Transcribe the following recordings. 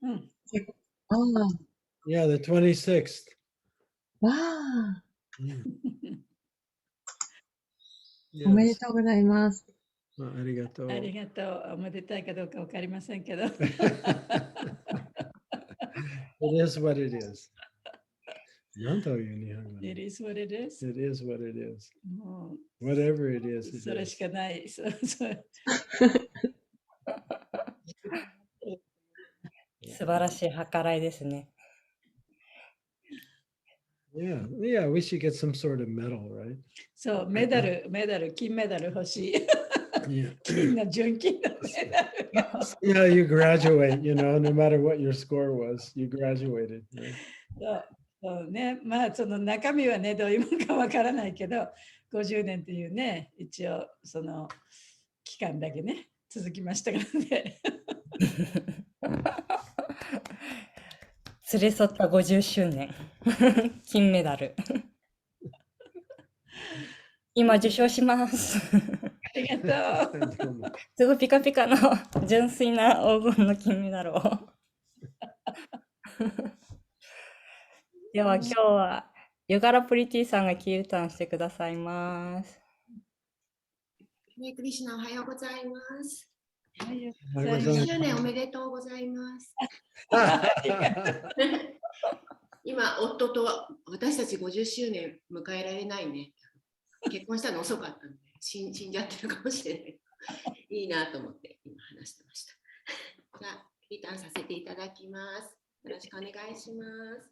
うん。ああ、Yeah, the 26th. わあ、お Yes. めでとうございます。ありがとう。ありがとう。おめでたいかどうかわかりませんけど。It is what it is. なんという日本語 It is what it is. It is what it is. もう Whatever it is, it それ is. しかない。そう素晴らしい計らいですね。Yeah, yeah, we should get some sort of medal, right? そう、メダル、金メダル欲しい。Yeah. 金の純金のメダル。Yeah, you graduate, no matter what your score was, you graduated. Right? そうね、まあその中身はね、どういうものかわからないけど、50年っていうね、一応その期間だけね、続きましたからね。連れ添った50周年。金メダル。今受賞します。ありがとう。すごいピカピカの純粋な黄金の金メダルを。では今日はヨガラプリティさんがキールタンしてくださいます。クリシュナおはようございます。おはようございます。50周年おめでとうございます。今、夫と私たち50周年迎えられないね。結婚したの遅かったので、死んじゃってるかもしれない。いいなと思って今話してました。じゃあ、リターンさせていただきます。よろしくお願いします。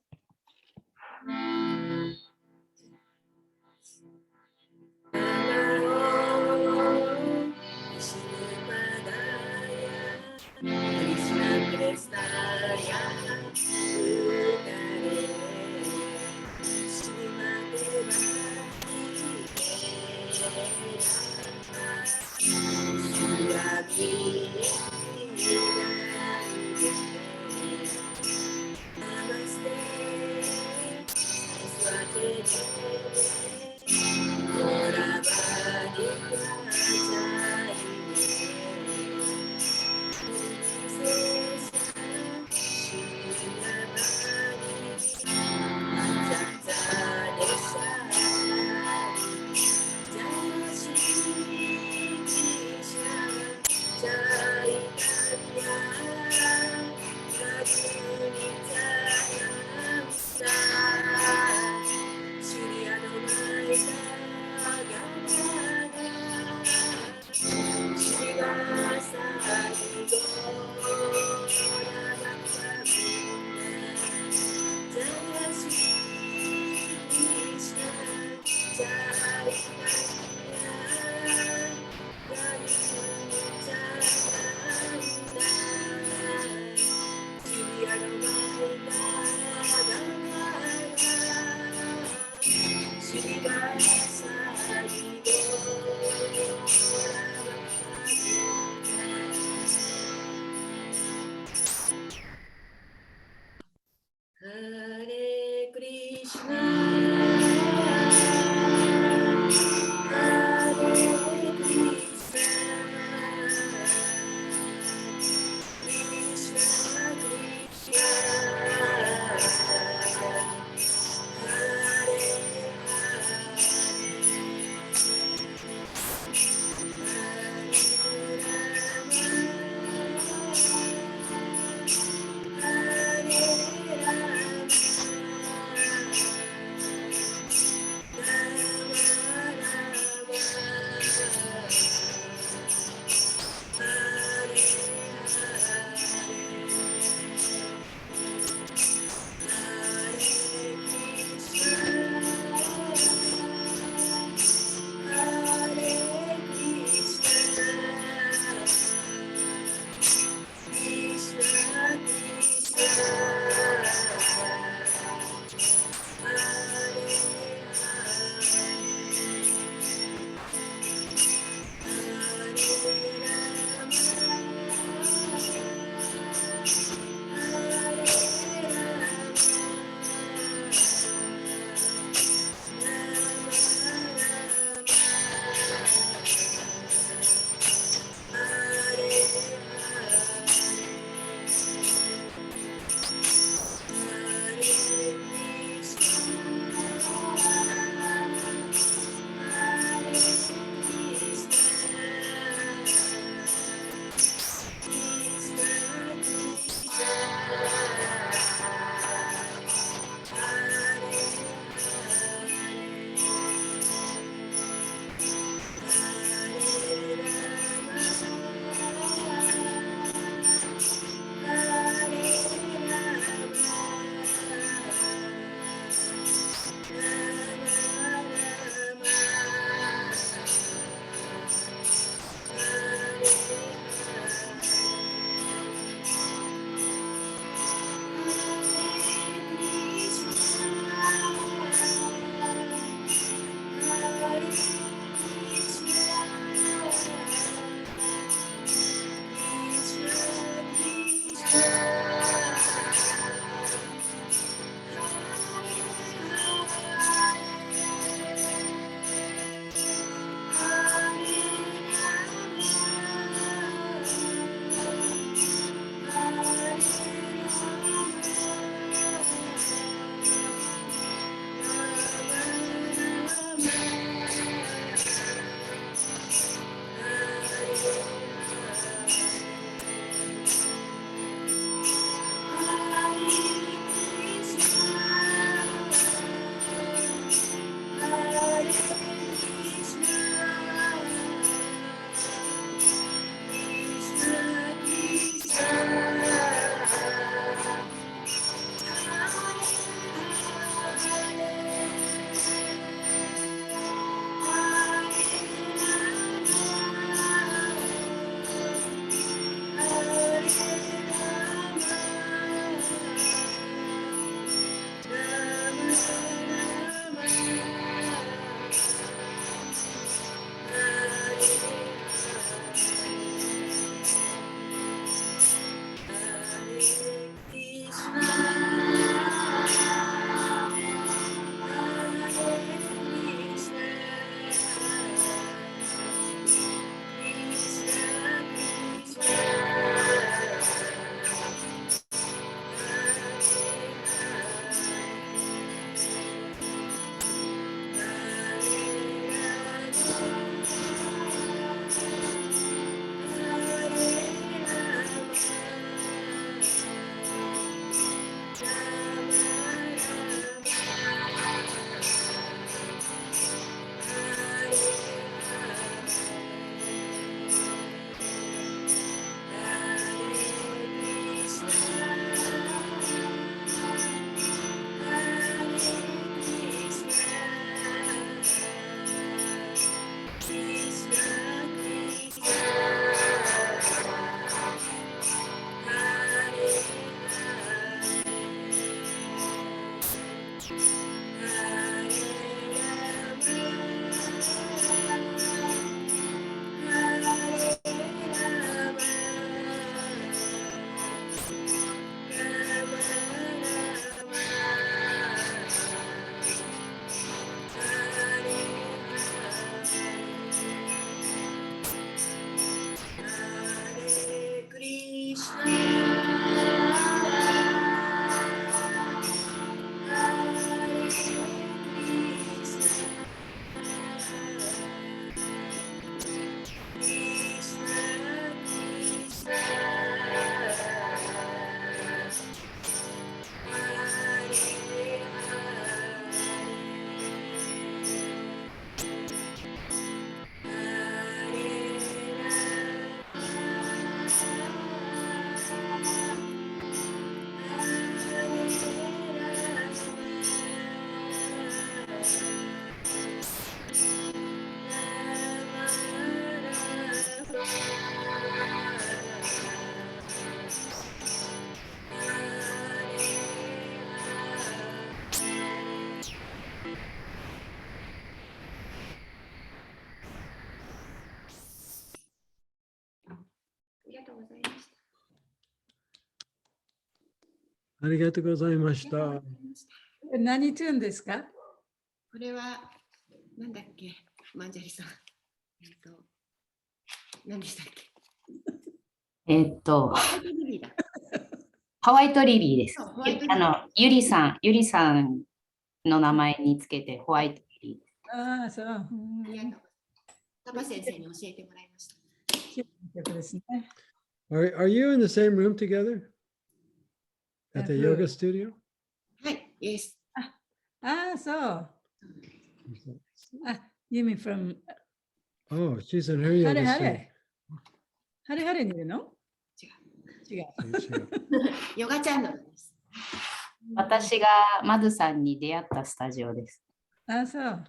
うございました。ありがとうございました。何トゥーンですか？これは、なんだっけ、マンジャリさん。何でしたっけ？ハワイトリリーですそう。ホワイトリリーゆりさんの名前につけてホワイトリリーです。ああ、そう。ありがとうございます。タバ先生に教えてもらいました。曲ですね。Are you in the same room together? At the yoga studio? はい、Yes。ああ、そう。あ、You mean from Oh, she's in her ハ yoga レハ studio. レ。ハレハレにいるの？違う。ヨガチャンネルです。私がマドさんに出会ったスタジオです。ああ、そう。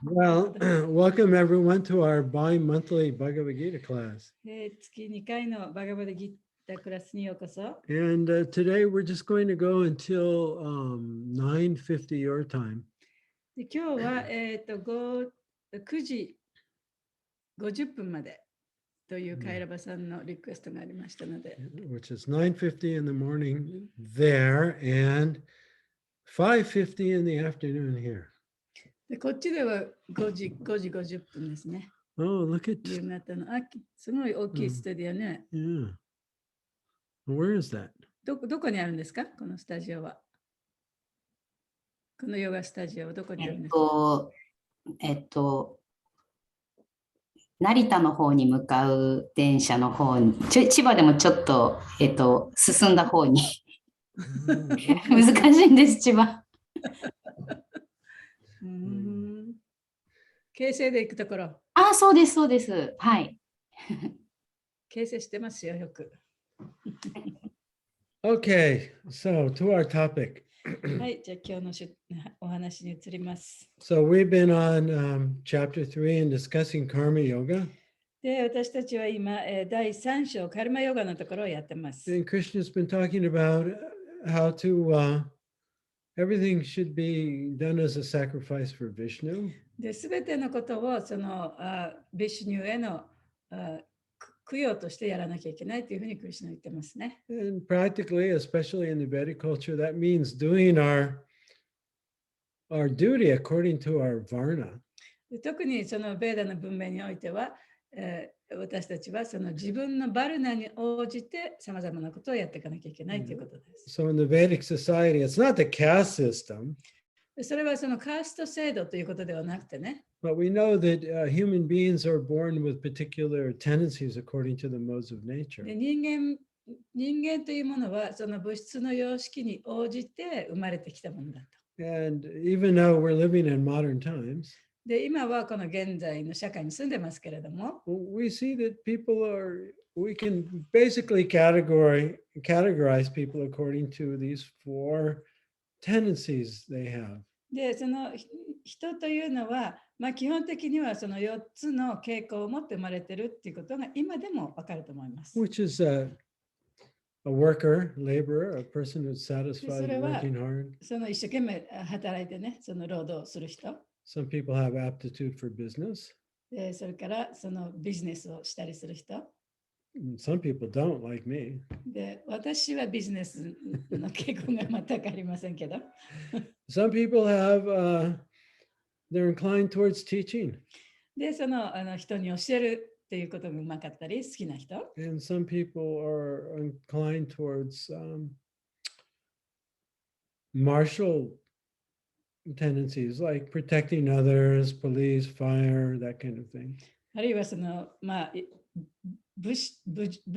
Well, welcome everyone to our bi-monthly Bhagavad Gita class. 月2回のバガバダギタークラスにようこそ。And today we're just going to go until 9:50 your time. で今日は、9時50分までというカイラバさんのリクエストがありましたので。Which is 9:50 in the morning there and 5:50 in the afternoon here. でこっちでは5時50分ですね。Oh, look at 夕方の。すごい大きいスタジオね。yeah. Where is that? どこにあるんですかこのスタジオは。このヨガスタジオはどこにあるんですか成田の方に向かう電車の方に、千葉でもちょっと、進んだ方に。難しいんです、千葉。京成で行くところ。あ、そうです、そうです。はい。京成してますよ、よく。Okay, so to our topic. はい、じゃあ今日のお話に移ります。So we've been on chapter 3 and discussing karma yoga. で、私たちは今、第3章、カルマヨガのところをやってます。And Krishna's been talking about how to everything should be done as a sacrifice for Vishnu. で、すべてのことをそのビシュニューへの供養としてやらなきゃいけないというふうにクリシュナ言ってますね。And practically, especially in the Vedic culture, that means doing our duty according to our varna. で特にそのベーダの文明においては、私たちはその自分のバルナに応じてさまざまなことをやっていかなきゃいけないということです。So in the Vedic society, it's not the caste system. それはそのカースト制度ということではなくてね。But we know that human beings are born with particular tendencies according to the modes of nature. で人間というものはその物質の様式に応じて生まれてきたものだと。And even though we're living in modern times, で今はこの現在の社会に住んでますけれども、we see that we can basically categorize people according to these 4 tendencies they have. でその人というのは、基本的にはその4つの傾向を持って生まれているっていうことが今でも分かると思います。Which is a worker, laborer, a person who's satisfied working hard. その一生懸命働いてね、その労働する人。Some people have aptitude for business. でそれからそのビジネスをしたりする人。Some people don't, like me. で私はビジネスの傾向が全くありませんけど。Some people they're inclined towards teaching. でその人に教えるっていうことがうまかったり好きな人。And some people are inclined towards martial tendencies like protecting others, police, fire, that kind of thing. あるいはその武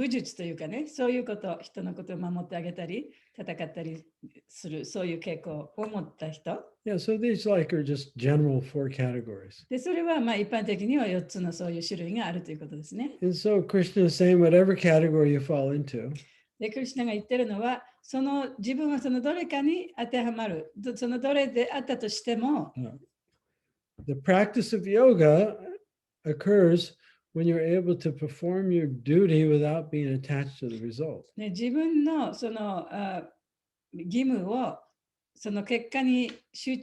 術というかね、そういうこと、人のことを守ってあげたり、戦ったりする、そういう傾向を持った人。Yeah, so these are just general 4 categories. で、それは一般的には4つのそういう種類があるということですね。And so Krishna is saying whatever category you fall into. で、クリシュナが言ってるのは、自分はそのどれかに当てはまる、そのどれであったとしても、The practice of yoga occurs when you're able to perform your duty without being attached to the result. ね、自分のその義務をその結果に執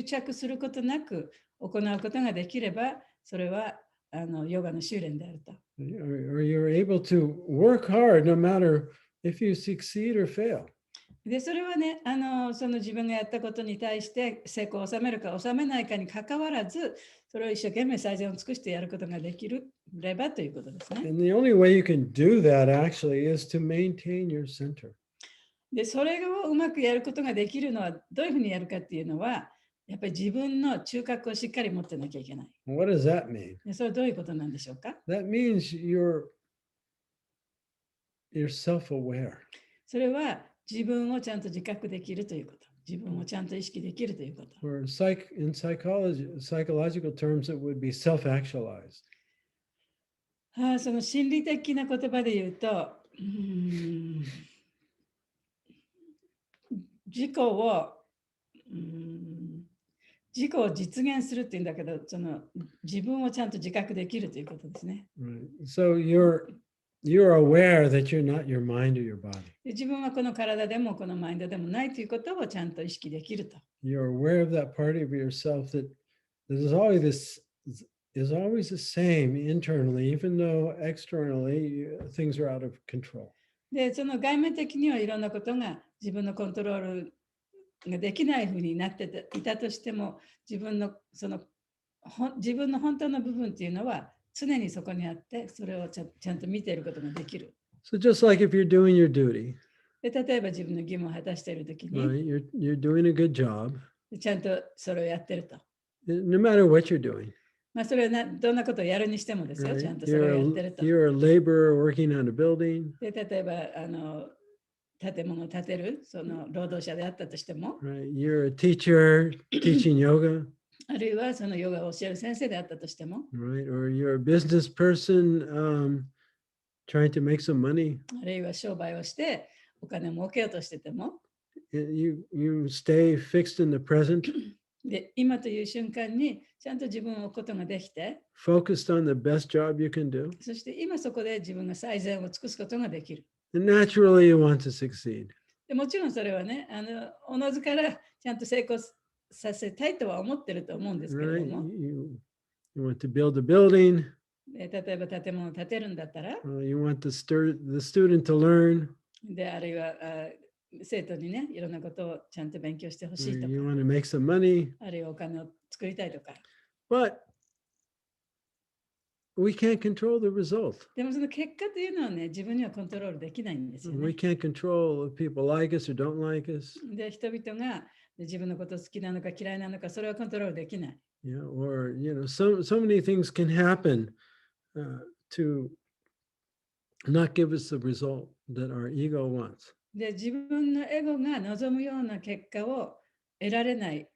着することなく行うことができれば、それはヨガの修練であると。or you're able to work hard no matter if you succeed or fail. で、それはね、その自分がやったことに対して成功を収めるか収めないかにかかわらず、それを一生懸命最善を尽くしてやることができればということですね。And the only way you can do that actually is to maintain your center. で、それをうまくやることができるのはどういうふうにやるかっていうのは、やっぱり自分の中核をしっかり持ってなきゃいけない。What does that mean? で、それはどういうことなんでしょうか？ That means you're self-aware. それは自分をちゃんと自覚できるということ。自分をちゃんと意識できるということ。Or in psychological terms, it would be self-actualized. その心理的な言葉で言うと、自己を実現するっていうんだけど、その自分をちゃんと自覚できるということですね。Right. So you're aware that you're not your mind or your body. で、自分はこの体でもこのマインドでもないということをちゃんと意識できると。You're aware of that part of yourself that is always the same internally, even though externally things are out of control. で、その外面的にはいろんなことが自分のコントロールができないふうになっていたとしても、自分の本当の部分っていうのは常にそこにあって、それをちゃんと見ていることができる。So just like if you're doing your duty, で、例えば自分の義務を果たしているときに、 right? You're doing a good job, ちゃんとそれをやってると。no matter what you're doing. まあ、それはどんなことをやるにしてもですよ、 Right? ちゃんとそれをやってると。 You're a laborer working on a building. で、例えば建物を建てるその労働者であったとしても、 Right? You're a teacher teaching yoga. あるいはそのヨガを教える先生であったとしても、 Right? Or you're a business person trying to make some money. あるいは商売をしてお金を儲けようとしてても、 You stay fixed in the present, で、今という瞬間にちゃんと自分を置くことができて、 focused on the best job you can do. そして今そこで自分が最善を尽くすことができる。And naturally, you want to succeed. でもちろんそれはね、おのずからちゃんと成功させたいとは思ってると思うんですけれ Right? ども、 You want to build a building. で、例えば建物を建てるんだったら、 You want the student to learn. で、あるいは生徒にね、いろんなことをちゃんと勉強してほしいと You か、 want to make some money. あるいはお金を作りたいとか。 But we can't control the result. でもその結果というのはね、自分にはコントロールできないんですよ We ね。 can't control if people like us or don't like us. で、人々が自分のこと好きなのか嫌いなのか、それはコントロールできない。Yeah, or so many things can happen to not give us the result that our ego wants. で、自分のエゴが望むような結果を得られない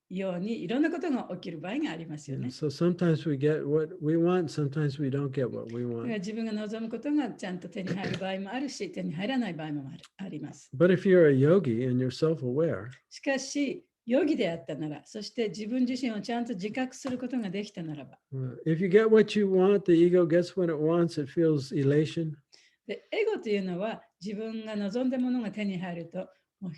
ように、いろんなことが起きる場合がありますよね。 So sometimes we get what we want, sometimes we don't get what we だから want. 自分が望むことがちゃんと手に入る場合もあるし、手に入らない場合もあります。 But if you're a yogi and you're self-aware, しかし、ヨギであったなら、そして自分自身をちゃんと自覚することができたならば、 if you get what you want, the ego gets what it wants, it feels elation. で、エゴというのは自分が望んだものが手に入ると、もう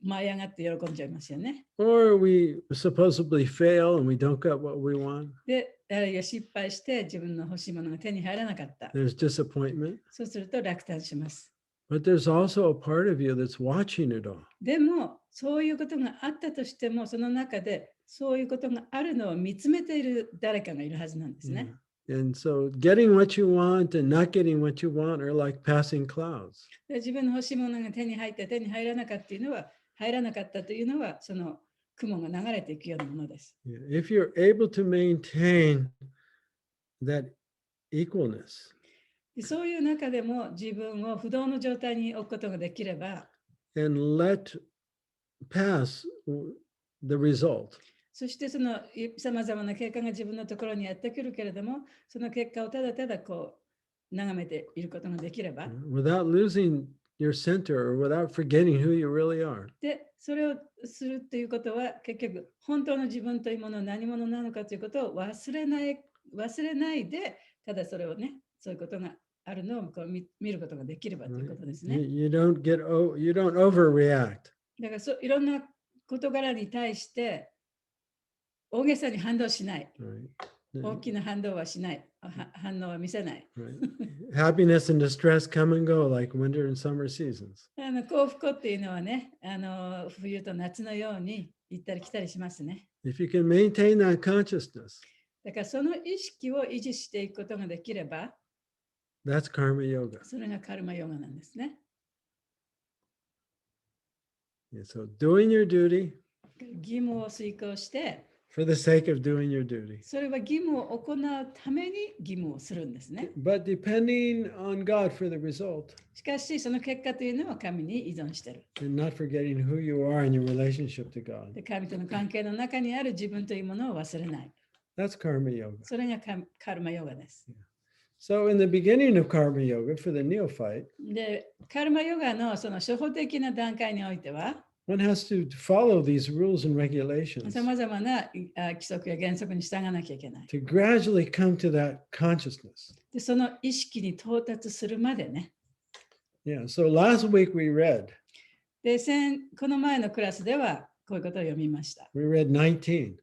舞い上がって喜んじゃいますよね。 Or we supposedly fail and we don't get what we want. で、あるいは失敗して自分の欲しいものが手に入らなかった。 There's disappointment. そうすると落胆します。 But there's also a part of you that's watching it all. でも、そういうことがあったとしても、その中でそういうことがあるのを見つめている誰かがいるはずなんですね。 And so getting what you want and not getting what you want are like passing clouds. で、自分の欲しいものが手に入って手に入らなかったというのは、その雲が流れていくようなものです。 If you're able to maintain that equalness, で、そういう中でも自分を不動の状態に置くことができれば、 and let pass the result, そしてそのさまざまな結果が自分のところにやってくるけれども、その結果をただただこう眺めていることができれば、 without losing your center or without forgetting who you really are. で、それをするということは結局本当の自分というものは何者なのかということを忘れないで、ただそれをね、そういうことがあるのをこう見ることができればということですね。 You don't overreact. だからいろんな事柄に対して大げさに反応しない。 Right? 大きな反応はしない。反応は見せない。Right? Happiness and distress come and go like winter and summer seasons. 幸福っていうのはね、冬と夏のように行ったり来たりしますね。If you can maintain that consciousness, だからその意識を維持していくことができれば、 that's karma yoga. それがカルマヨガなんですね。Yeah, so doing your duty 義務を遂行して、 for the sake of doing your duty. それは義務を行うために義務をするんですね。 But depending on God for the result しかし、その結果というのは神に依存している。 and not forgetting who you are in your relationship to God. で、神との関係の中にある自分というものを忘れない。 That's karma yoga. それがカルマヨガです。 So in the beginning of karma yoga for the neophyte, で、カルマヨガのその初歩的な段階においては、 one has to follow these rules and regulations さまざまな規則や原則に従わなきゃいけない。 to gradually come to that consciousness. で、その意識に到達するまでね。 Yeah, so last week we read で、この前のクラスではこういうことを読みました。 we read 19.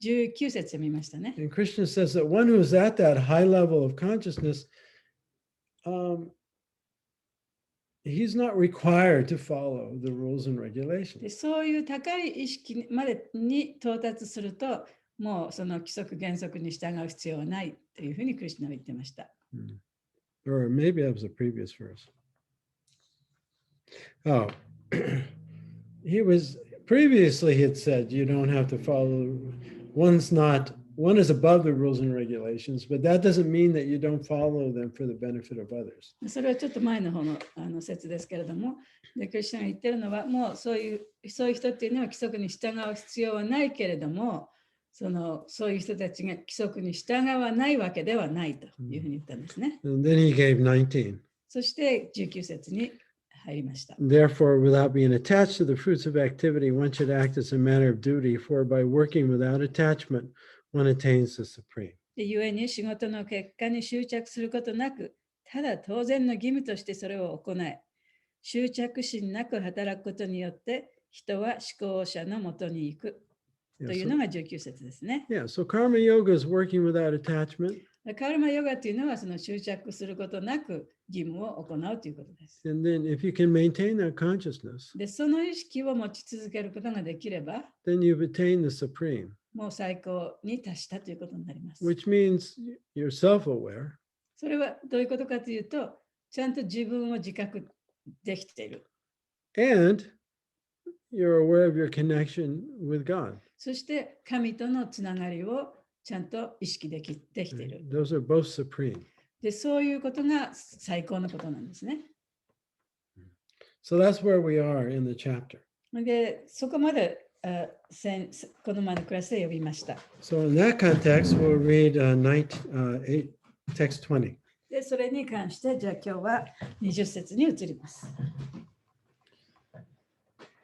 19節読みましたね。 And Krishna says that one who is at that high level of consciousness, he's not required to follow the rules and で、 regulations. そういう高い意識までに到達すると、もうその規則原則に従う必要はないというふうにクリシュナは言ってました。 Or maybe that was the previous verse. Oh, he was previously he had said you don't have to follow, one is above the rules and regulations, but that doesn't mean that you don't follow them for the benefit of others. それはちょっと前の方の説ですけれども、でクリシュナが言ってるのは、もうそういう人っていうのは規則に従う必要はないけれども、そういう人たちが規則に従わないわけではないというふうに言ったんですね。And then he gave 19. そして19節に入りました。 Therefore, without being attached to the fruits of activity, one should act as a matter of duty, for by working without attachment, one attains the supreme. で故に仕事の結果に執着することなく、ただ当然の義務としてそれを行い、執着心なく働くことによって、人は思考者のもとに行くと Yeah, いう so, のが19節ですね。 yeah, so karma yoga is working without attachment. カルマヨガというのはその執着することなく義務を行うということです。 And then if you can maintain that consciousness, で、その意識を持ち続けることができれば、 then you've attained the supreme, もう最高に達したということになります。 which means you're self-aware それはどういうことかというと、ちゃんと自分を自覚できている。 and you're aware of your connection with God. そして神とのつながりをちゃんと意識できている。 Those are both supreme. で、そういうことが最高のことなんですね。 So that's where we are in the chapter. で、そこまでこの前のクラスで呼びました。 So in that context, we'll read 8, text 20. で、それに関して、じゃあ今日は20節に移ります。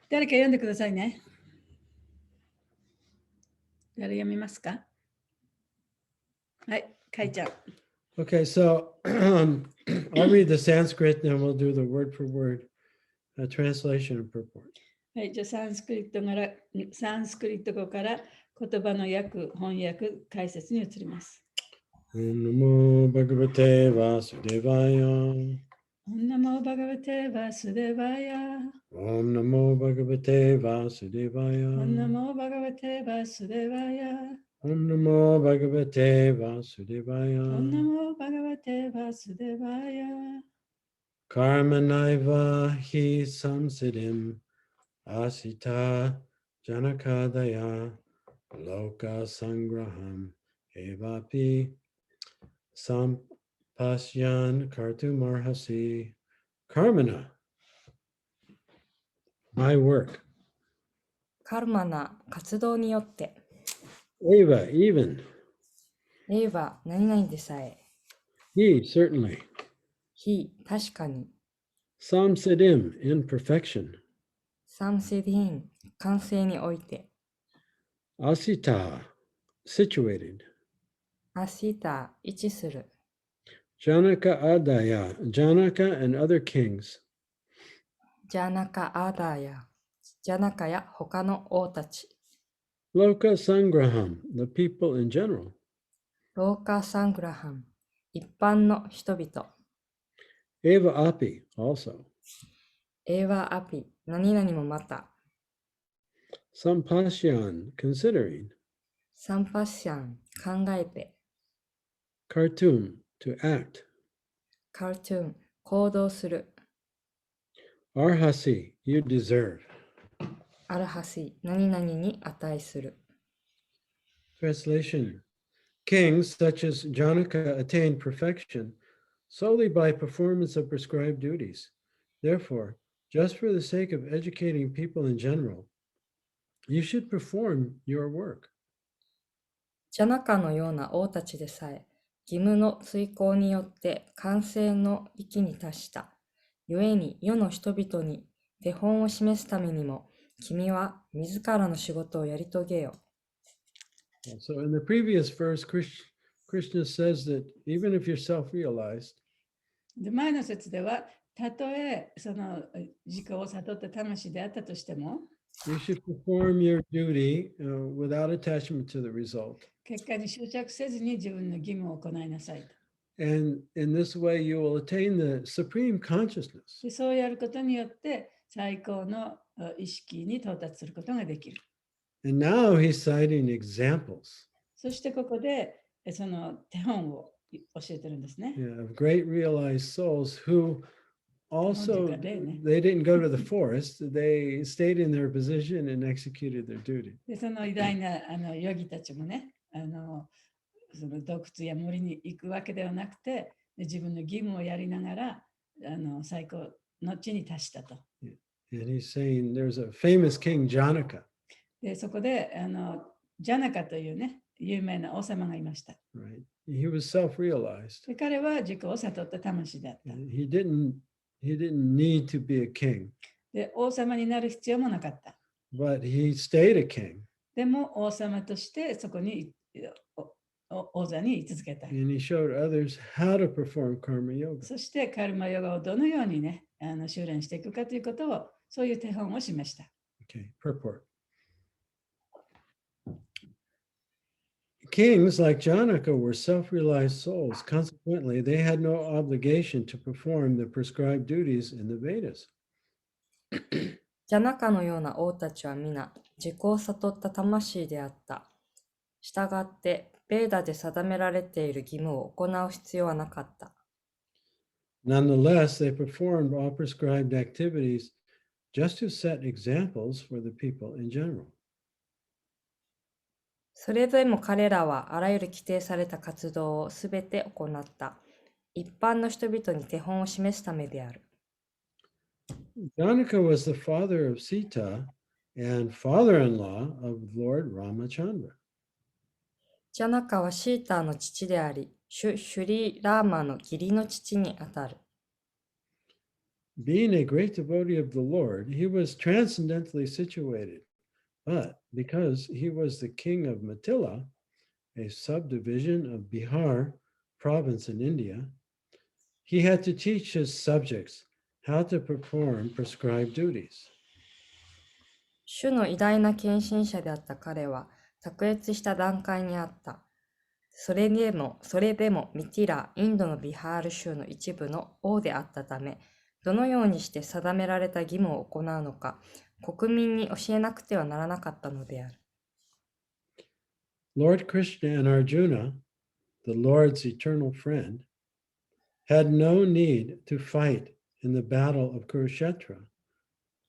誰か読んでくださいね。誰読みますか？はい、かいちゃん。Okay, so I'll read the Sanskrit and then we'll do the word for word translation and purport. はい、じゃあサンスクリット語から言葉の翻訳、解説に移ります。Om Namo Bhagavate Vasudevaya. Om Namo Bhagavate Vasudevaya. Om Namo Bhagavate Vasudevaya. Om Namo Bhagavate Vasudevaya. Om Namo Bhagavate Vasudevaya. Om Namo Bhagavate Vasudevaya. Karmanaiva hi samsiddhim asita janakadaya loka sangraham evapi sampasyan kartumarhasi karmana. My work. カルマな活動によって、 Eva, even. 例は何々でさえ、 He, certainly. 非確かに、 Samsiddhim, in perfection. サムセディン、完成において、 Asita, situated. アシタ、位置する、 Janaka Adaya, Janaka and other kings. ジャナカアダや、ジャナカや他の王たち、 Loka Sangraham, the people in general. ローカサングラハン、一般の人々。 Eva api also. エーワアピ、何々もまた。 Sampasyan, considering. サンパッシャン、考えて。 Khartoum, to act. カートゥーン、行動する。 Arhasi, you deserve. アルハシ、何々に値する。 Translation. Kings such as Janaka attained perfection solely by performance of prescribed duties. Therefore, just for the sake of educating people in general, you should perform your work. ジャナカのような王たちでさえ、義務の遂行によって完成の域に達した。故に世の人々に手本を示すためにも、君は自らの仕事をやり遂げよ。 So, in the previous verse, Krishna says that even if you're self-realized, で前の説では、たとえその自己を悟った魂であったとしても、you should perform your duty without attachment to the result. 結果に執着せずに自分の義務を行いなさいと。And in this way, you will attain the supreme consciousness. でそうやることによって最高の意識に到達することができる。And now he's citing examples, そしてここでその手本を教えてるんですね。 of great realized souls who also, they didn't go to the forest, they stayed in their position and executed their duty. でその偉大なヨギたちもね、その洞窟や森に行くわけではなくて、で自分の義務をやりながら最高の地に達したと。And he's saying there's a famous king, Janaka. でそこでジャナカというね、有名な王様がいました。Right? He was self-realized. で彼は自己を悟った魂だった。 He didn't need to be a king, で王様になる必要もなかった。 but he stayed a king. でも王様としてそこに王座に居続けた。 And he showed others how to perform karma yoga. そしてカルマヨガをどのようにね、修練していくかということを、そういう手本をしました。 Okay, purport. Kings like Janaka were self-realized souls. Consequently, they had no obligation to perform the prescribed duties in the Vedas. ジャナカのような王たちは皆、自己を悟った魂であった。したがって、ベーダで定められている義務を行う必要はなかった。 Nonetheless, they performed all prescribed activities just to set examples for the people in general. それでも彼らはあらゆる規定された活動をすべて行った。一般の人々に手本を示すためである。 Janaka was the father of Sita and father-in-law of Lord Ramachandra. ジャナカはシーターの父であり、シュリーラーマの義理の父にあたる。 Being a great devotee of the Lord, he was transcendently situated. But because he was the king of Mithila, a subdivision of Bihar province in India, he had to teach his subjects how to perform prescribed duties. 主の偉大な献身者であった彼は、卓越した段階にあった。それでもミティラ、インドのビハール州の一部の王であったため、どのようにして定められた義務を行うのか、国民に教えなくてはならなかったのである。 Lord Krishna and Arjuna, the Lord's eternal friend, had no need to fight in the battle of Kurukshetra,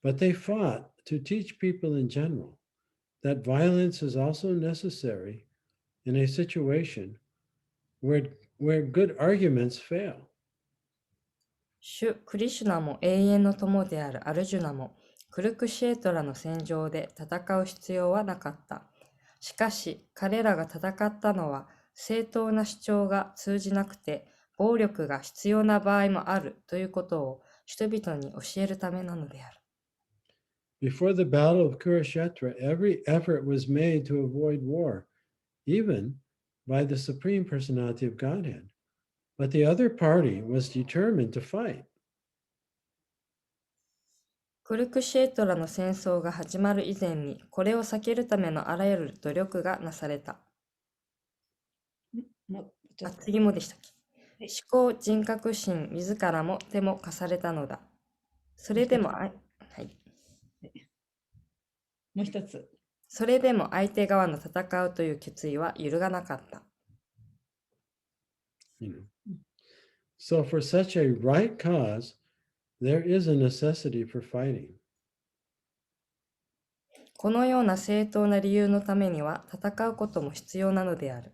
but they fought to teach people in general that violence is also necessary in a situation where good arguments fail. 主クリシュナも永遠の友であるアルジュナも、クルクシェートラの戦場で戦う必要はなかった。しかし、彼らが戦ったのは、正当な主張が通じなくて、暴力が必要な場合もあるということを人々に教えるためなのである。Before the battle of Kurukshetra, every effort was made to avoid war, even by the Supreme Personality of Godhead. But the other party was determined to fight. クルクシェートラの戦争が始まる以前に、これを避けるためのあらゆる努力がなされた。次もでしたっけ？思考人格心自らも手も貸されたのだ。それでも、はい、もう一つ。それでも相手側の戦うという決意は揺るがなかった。So for such a right cause, there is a necessity for fighting. このような正当な理由のためには戦うことも必要なのである。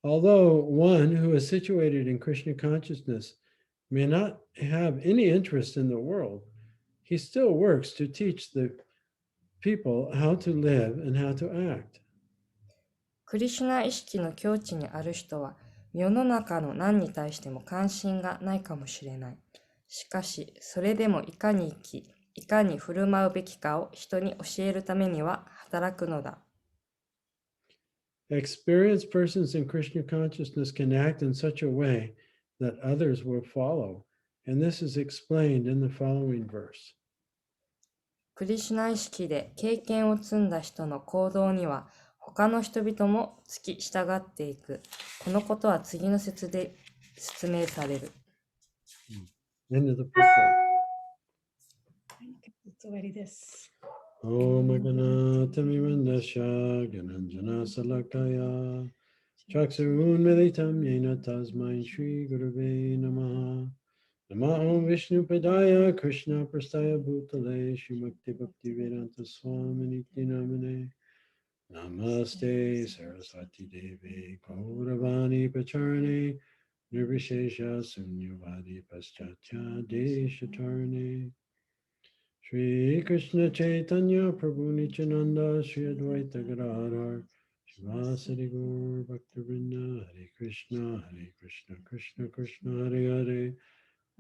Although one who is situated in Krishna consciousness may not have any interest in the world, he still works to teach the people how to live and how to act. クリシュナ意識の境地にある人は世の中の何に対しても関心がないかもしれない。しかし、それでもいかに生き、いかに振る舞うべきかを人に教えるためには働くのだ。Experienced persons in Krishna consciousness can act in such a way that others will follow, and this is explained in the following verse. クリシュナ意識で経験を積んだ人の行動には他の人々も付き従っていく。このことは次の節で説明される。End of the purport. 終わりです。Om Gana Tamimandasha Gananjana Salakaya Chaksurun Militam Yena Tasmai Shri Gurave Namaha Nama Om Vishnu Padaya Krishna Prastaya Bhutale Shrimakti Bhakti Vedanta Swami Namane Namaste Saraswati Devi Gauravani Pacharne Nirvishesha Sunyavadi Paschatya Deshatarne Shri Krishna Chaitanya Prabhu Nityananda Shri Advaita Gadadhar Shivasari Gaur Bhaktivinoda Hare Krishna Krishna Krishna Hare Hare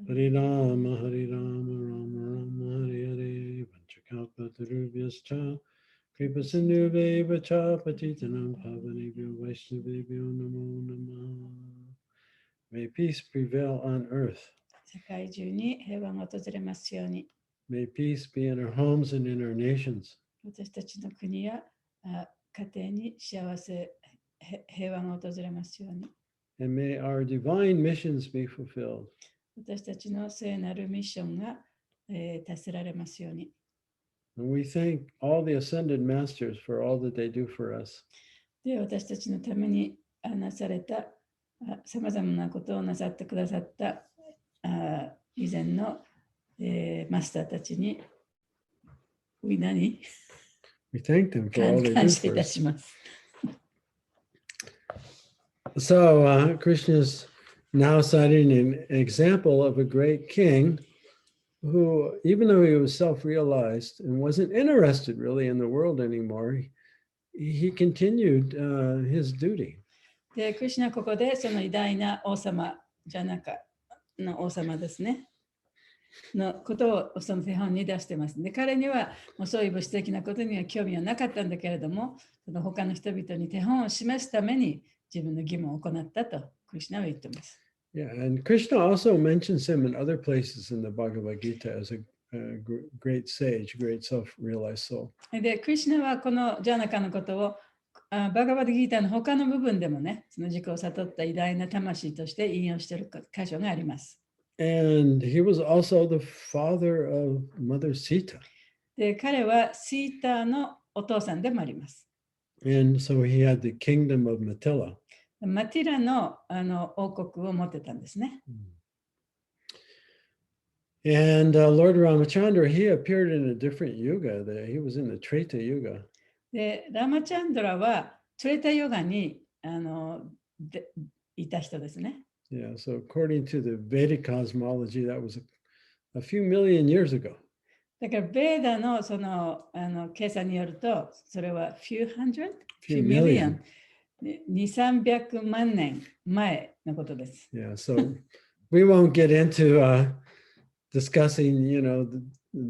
Hare Rama Rama Rama Hare Hare Vanchakalpatarubhyascha Kripa Sindhuveva Cha Patitanam Pavanebhyo Vaishnavebhyo Namo Namah. May peace prevail on earth. 世界中に平和が訪れますように。May peace be in our homes and in our nations. 私たちの国や家庭に幸せ、平和が訪れますように。And may our divine missions be fulfilled. 私たちの聖なるミッションが、達せられますように。And we thank all the ascended masters for all that they do for us. で、私たちのためになされたさまざまなことをなさってくださった以前の、マスターたちに、We thank them for all they 感 do 謝い for た us. します。So Krishna's now citing an example of a great king who, even though he was self-realized and wasn't interested really in the world anymore, he continued his duty. で、クリシュナはここでその偉大な王様の王様ですね。のことをその手本に出してます。で、彼にはもうそういう物質的なことには興味はなかったんだけれども、その他の人々に手本を示すために自分の義務を行ったとクリシュナは言ってます。Yeah, and Krishna also mentions him in other places in the Bhagavad Gita as a great sage, great self-realized soul. で、クリシュナはこのジャナカのことをバガバッドギーターの他の部分でもね、その自己を悟った偉大な魂として引用している箇所があります。And he was also the father of Mother Sita. で、彼はシータのお父さんでもあります。And so he had the kingdom of Mithila. マティラの、王国を持ってたんですね。And Lord Ramachandra, he appeared in a different yuga. He was in the Treta Yuga. で、ラマチャンドラはトレタヨガにいた人ですね。Yeah, so according to the Vedic cosmology, that was a few million years ago. だからベーダのその計算によると、それは few million 200-300万年前のことです。Yeah, so we won't get into discussing, the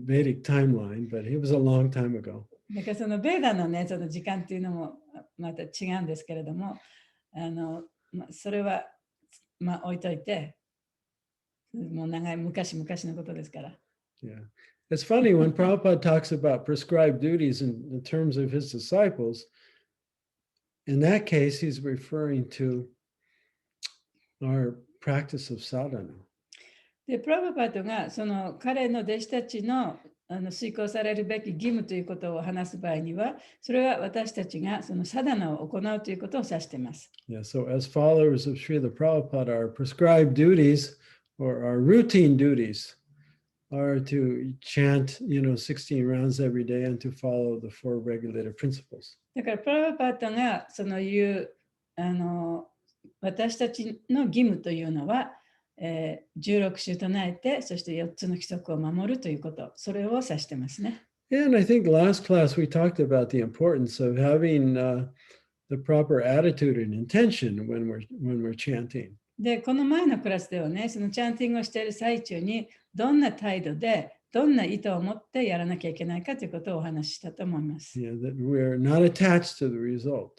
Vedic timeline, but it was a long time ago. だからそのベーダのね、その時間っていうのもまた違うんですけれども、それは置いといて、もう長い昔々のことですから。Yeah. It's funny when Prabhupada talks about prescribed duties in terms of his disciples. In that case, he's referring to our practice of sadhana. で、プラブパートがその彼の弟子たちの遂行されるべき義務ということを話す場合には、それは私たちがそのサダナを行うということを指しています。Yeah, so as followers of Srila Prabhupada, our prescribed duties or our routine duties are to chant, 16 rounds every day and to follow the four regulative principles. だからプラブパートがその言う私たちの義務というのは、16週唱えて、そして4つの規則を守るということ、それを指してますね。And I think last class we talked about the importance of having the proper attitude and intention when we're chanting. で、この前のクラスではね、そのチャンティングをしている最中に、どんな態度で、どんな意図を持ってやらなきゃいけないかということをお話ししたと思います。Yeah, that we're not attached to the result.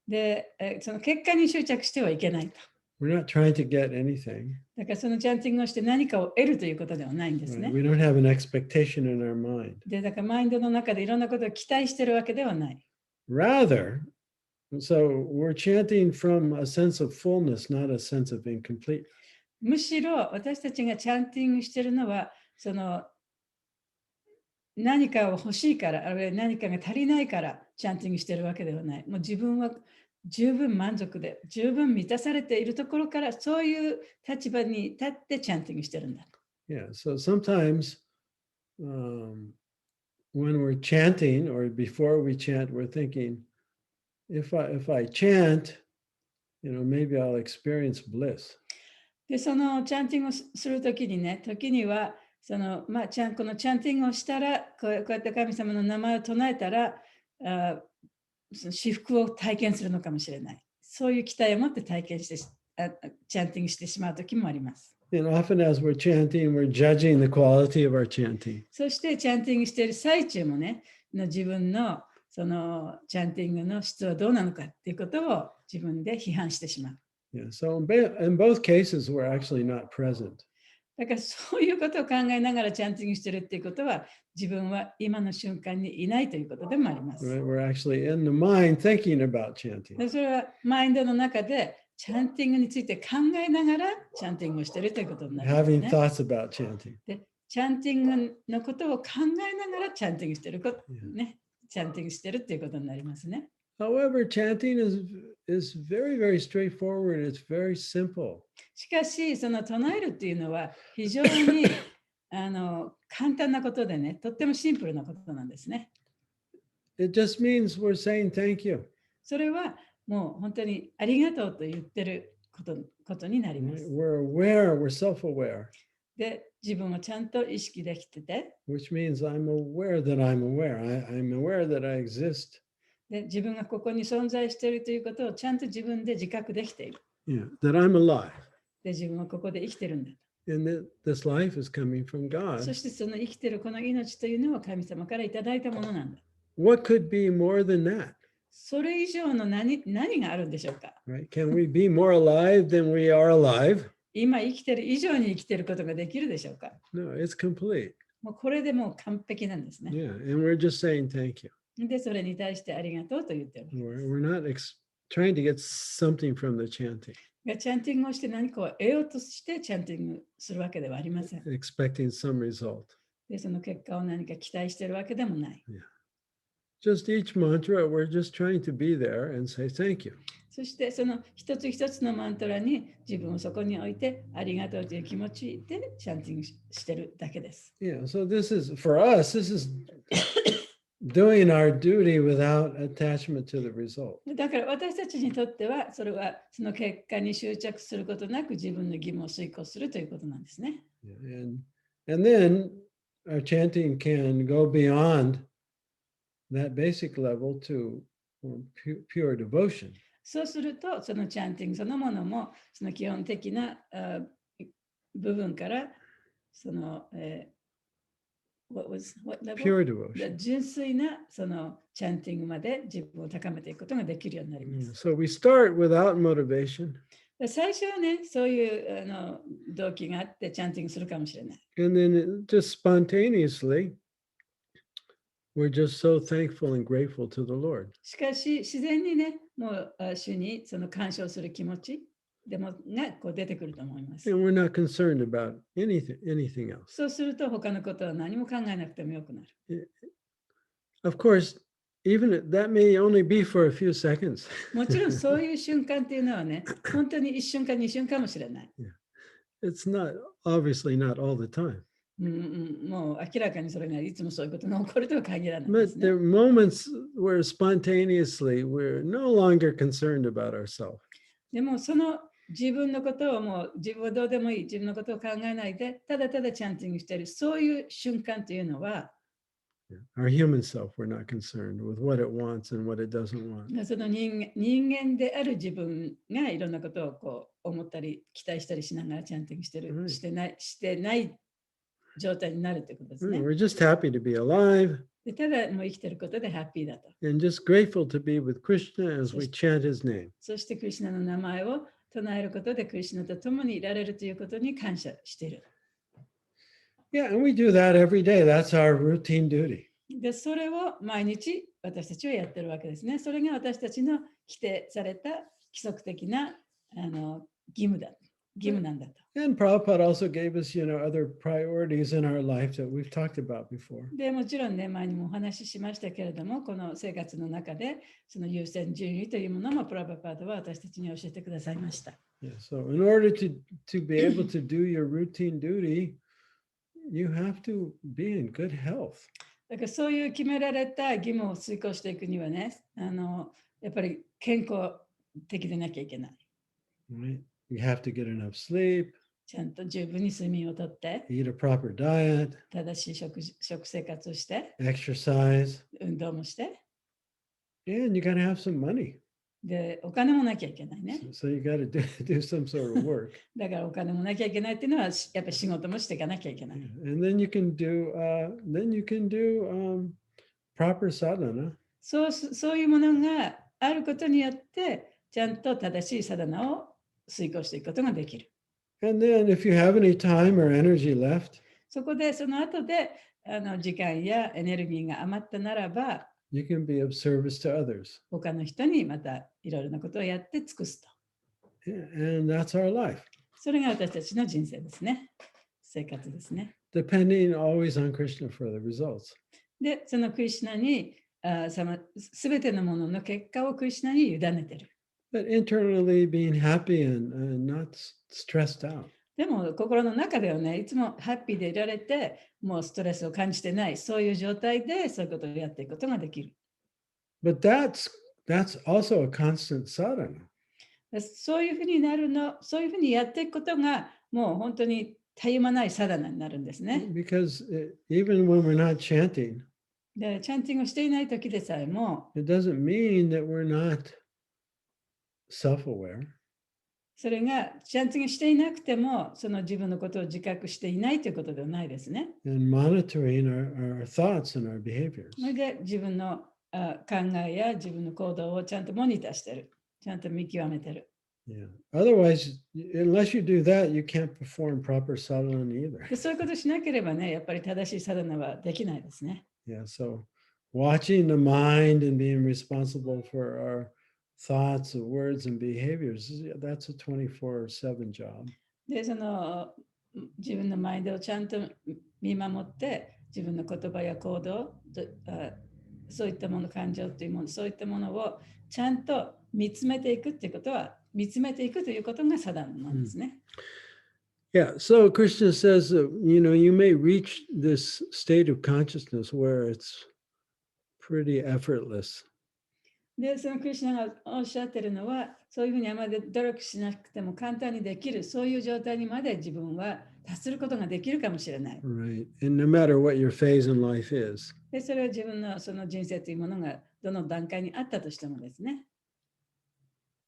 で、その結果に執着してはいけないと。We're not trying to get anything. だからそのチャンティングをして何かを得るということではないんです Right? ね。 We don't have an expectation in our mind. で、だからマインドの中でいろんなことを期待しているわけではない。Rather, so we're chanting from a sense of fullness, not a sense of incomplete. むしろ私たちがチャンティングしているのは、その何かを欲しいから、あるいは何かが足りないからチャンティングしているわけではない。もう自分は十分満足で、十分満たされているところから、そういう立場に立ってチャンティングしてるんだ。Yeah, so sometimes when we're chanting or before we chant, we're thinking, if I chant, maybe I'll experience bliss. で、そのチャンティングをするときにね、時には、このチャンティングをしたら、こうやって神様の名前を唱えたら、その至福を体験するのかもしれない。そういう期待を持って体験してチャンティングしてしまうときもあります。And often as we're chanting, we're judging the quality of our chanting. そしてチャンティングしている最中もね、自分のそのチャンティングの質はどうなのかっていうことを自分で批判してしまう。Yeah, so in both cases, we're actually not present. だからそういうことを考えながらチャンティングしてるっていうことは、自分は今の瞬間にいないということでもあります。Right? We're actually in the mind thinking about chanting. でそれはマインドの中でチャンティングについて考えながらチャンティングをしているということになります、 Having ね。 thoughts about chanting. でチャンティングのことを考えながらチャンティングしていること、ね、チャンティングしているということになりますね。However, chanting is very, very straightforward. It's very simple. しかし、その唱えるっていうのは非常に簡単なことでね、とってもシンプルなことなんですね。It just means we're saying thank you. それはもう本当にありがとうと言ってることになります。We're aware, we're self-aware, で、自分をちゃんと意識できてて、 which means I'm aware that I'm aware. I'm aware that I exist. で自分がここに存在しているということをちゃんと自分で自覚できている。Yeah, that I'm alive. で、自分はここで生きてるんだ。And that this life is coming from そ God. してその生きてるこの命というのは神様からいただいたものなんだ。What could be more than that? それ以上の何があるんでしょうか。 Right? Can we be more alive than we are alive? 今生きてる以上に生きてることができるでしょうか。 No, it's complete. もうこれでもう完璧なんですね。 Yeah, and we're just saying thank you. で、それに対してありがとうと言っております。 We're not trying to get something from the chanting, チャンティングをして何かを得ようとしてチャンティングするわけではありません。 expecting some result. で、その結果を何か期待しているわけでもない。 Just each mantra, we're just trying to be there and say thank you. そしてその一つ一つのマントラに自分をそこに置いてありがとうという気持ちでチャンティングしてるだけです。 Yeah, so this is, for us, this is doing our duty without attachment to the result. だから私たちにとってはそれはその結果に執着することなく自分の義務を遂行するということなんですね。Yeah, and then our chanting can go beyond that basic level to pure devotion. そうするとそのチャンティングそのものもその基本的な部分からその、what level? Pure devotion. 純粋なそのチャンティングまで自分を高めていくことができるようになりま Yeah, す。 so we start without motivation, 最初はね、そういう動機があってチャンティングするかもしれない。 and then just spontaneously, we're just so thankful and grateful to the Lord. しかし自然にね、もう主にその感謝をする気持ち、でもね、こう出てくると思います。 And we're not concerned about anything else. そうすると他のことは何も考えなくてもよくなる。 Of course, even that may only be for a few seconds. もちろんそういう瞬間っていうのはね、本当に一瞬か二瞬かもしれない。It's not obviously not all the time. もう明らかにそれがいつもそういうことが起こるとは限らないで But すね。 there are moments where spontaneously we're no longer concerned about ourselves. でもその自分のことをもう自分はどうでもいい、自分のことを考えないで、ただただチャンティングしている、そういう瞬間というのは、Our human self, we're not concerned with what it wants and what it doesn't want. その人間である自分がいろんなことをこう思ったり、期待したりしながらチャンティングしてる、してない状態になるということですね。We're just happy to be alive でただもう生きてることでハッピーだと。 and just grateful to be with Krishna as we chant his name. そしてクリシュナの名前を唱えることでクリシュナと共にいられるということに感謝している。Yeah, and we do that every day. That's our routine duty. で、それを毎日私たちはやってるわけですね。それが私たちの規定された規則的な義務なんだと。And Prabhupada also gave us, other priorities in our life that we've talked about before. で、もちろんね、前にもお話ししましたけれども、この生活の中でその優先順位というものもプラバパードは私たちに教えてくださいました。Yeah, so in order to be able to do your routine duty, you have to be in good health. だからそういう決められた義務を遂行していくにはね、やっぱり健康的でなきゃいけない。Right? You have to get enough sleep, ちゃんと十分に睡眠をとって、 eat a proper diet, 正しい食生活をして、 exercise, 運動もして、 and you got to have some money. で、お金もなきゃいけないね。 So you got to do some sort of work. だからお金もなきゃいけないっていうのは、やっぱり仕事もしていかなきゃいけない。 And then you can do proper sadhana. そういうものがあることによって、ちゃんと正しいサダナを遂行していくことができる。And then if you have any time or energy left, そこで、その後で時間やエネルギーが余ったならば、you can be of service to others. 他の人にまたいろいろなことをやって尽くすと。And that's our life, それが私たちの人生ですね。生活ですね。 depending always on Krishna for the results. で、そのクリシュナにすべてのものの結果をクリシュナに委ねてる。But internally being happy and not stressed out. でも心の中ではね、いつもハッピーでいられて、もうストレスを感じてない、そういう状態でそういうことをやっていくことができる。But that's also a constant sadhana. そういうふうになるの、そういうふうにやっていくことが、もう本当にたゆまないサダナになるんですね。Because even when we're not chanting, で、チャンティングをしていない時でさえも、 it doesn't mean that we're not self-aware. それがチャンティングしていなくても、その自分のことを自覚していないということではないですね。And monitoring our thoughts and our behaviors. それで自分の考えや自分の行動をちゃんとモニターしてる。ちゃんと見極めてる。Yeah. Otherwise, unless you do that, you can't perform proper sadhana either. でそういうことしなければね、やっぱり正しいサダナはできないですね。Yeah. So watching the mind and being responsible for our thoughts, words, and behaviors, that's a 24/7 job. で、その自分のマインドをちゃんと見守って、自分の言葉や行動、そういったもの、感情というもの、そういったものをちゃんと見つめていくっていうことは、見つめていくということがサダナなんですね。Yeah. So Krishna says, you may reach this state of consciousness where it's pretty effortless. で、そのクリシュナがおっしゃってるのは、そういうふうにあまり努力しなくても簡単にできる、そういう状態にまで自分は達することができるかもしれない。Right. And no matter what your phase in life is. で、それは自分のその人生というものがどの段階にあったとしてもですね。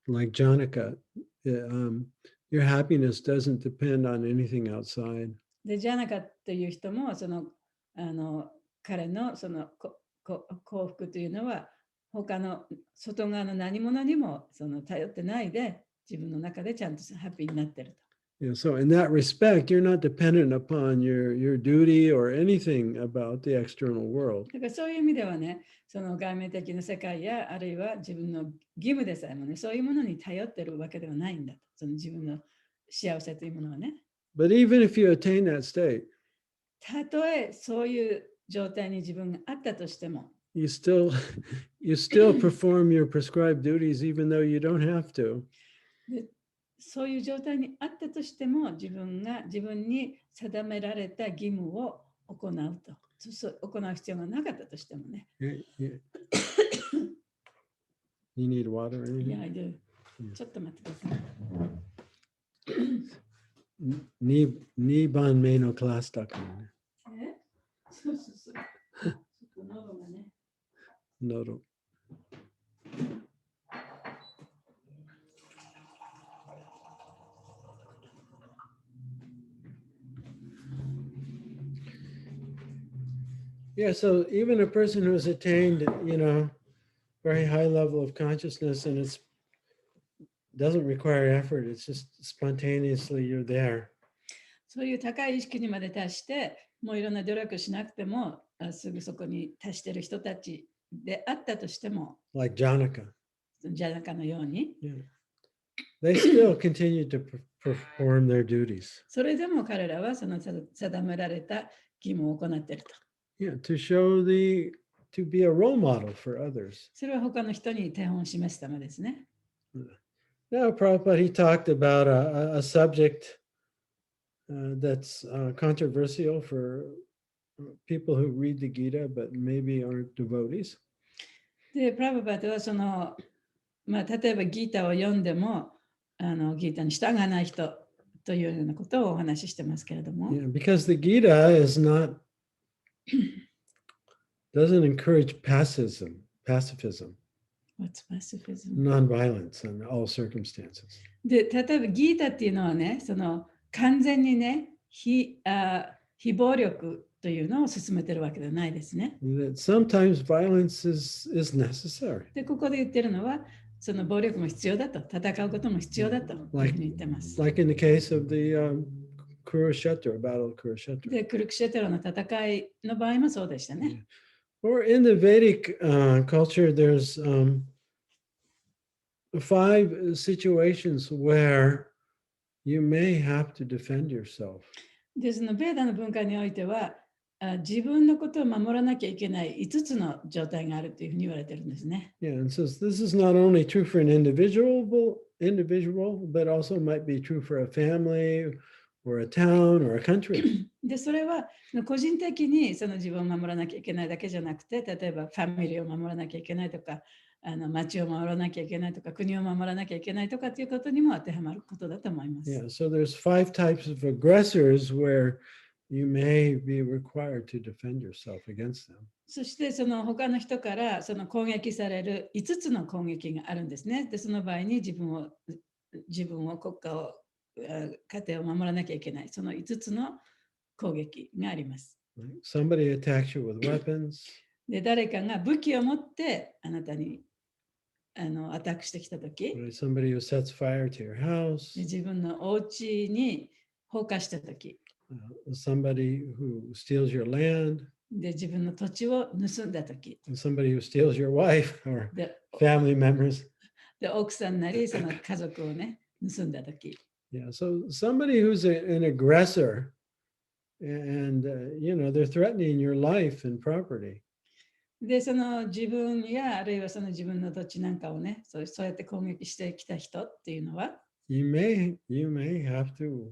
Like Janaka, your happiness doesn't depend on anything outside. で、ジャナカという人も、彼のその幸福というのは、他の外側の何者にも頼ってないで、自分の中でちゃんとハッピーになっていると。So in that respect, you're not dependent upon your duty or anything about the external world. だからそういう意味ではね、その外面的な世界や、あるいは自分の義務でさえもね、そういうものに頼ってるわけではないんだ。その自分の幸せというものはね。But even if you attain that state, たとえそういう状態に自分があったとしても、you still perform your prescribed duties even though you don't have to. でそういう状態にあったとしても、自分に定められた義務を行うと。行う必要がなかったとしてもね。You need water or いや、 anything? ちょっと待ってください。2番目のクラスだからね。そうそうそう。ちょっと喉がね。喉。Yeah, so even a person who has attained, very high level of consciousness and it doesn't require effort, it's just spontaneously you're there. そういう高い意識にまで達して、もういろんな努力しなくても、すぐそこに達している人たちであったとしても、Like Janaka. ジャナカのように、Yeah. They still continue to perform their duties. それでも彼らはその定められた義務を行っていると。Yeah, to be a role model for others. それは他の人に手本を示すためですね。Now, Prabhupada, he talked about a subject that's controversial for people who read the Gita, but maybe aren't devotees. で、プラブバードはその、例えばギータを読んでも、ギータに従わない人というようなことをお話ししてますけれども。Yeah, because the Gita doesn't encourage pacifism, What's pacifism? nonviolence in all circumstances. で、例えばギータっていうのはね、その完全にね、非暴力というのを進めてるわけではないですね。That sometimes violence is necessary. で、ここで言ってるのは、その暴力も必要だと、戦うことも必要だというふうに言ってます。Like in the case of the Kurukshetra, Battle of Kurukshetra. で、クルクシェテロの戦いの場合もそうでしたね。Or in the Vedic culture, there's 5 situations where you may have to defend yourself. で、そのベーダの文化においては、自分のことを守らなきゃいけない5つの状態があるというふうに言われてるんですね。Yeah, and so this is not only true for an individual, but also might be true for a family or a town or a country. で、それは個人的にその自分を守らなきゃいけないだけじゃなくて、例えばファミリーを守らなきゃいけないとか、町を守らなきゃいけないとか、国を守らなきゃいけないとかということにも当てはまることだと思います。Yeah, so there's 5 types of aggressors where you may be required to defend yourself against them. そしてその他の人からその攻撃される5つの攻撃があるんですね。で、その場合に自分を国家を家庭を守らなきゃいけない。その5つの攻撃があります。Somebody attacks you with weapons. で、誰かが武器を持ってあなたにアタックしてきたとき、 Somebody who sets fire to your house. 自分のお家に放火したとき、Somebody who steals your land. で、自分の土地を盗んだとき、 Somebody who steals your wife or で、 family members. 奥さんなりその家族をね、盗んだとき。Yeah, so somebody who's an aggressor and they're threatening your life and property. で、その自分やあるいはその自分の土地なんかをね、そうやって攻撃してきた人っていうのは、You may have to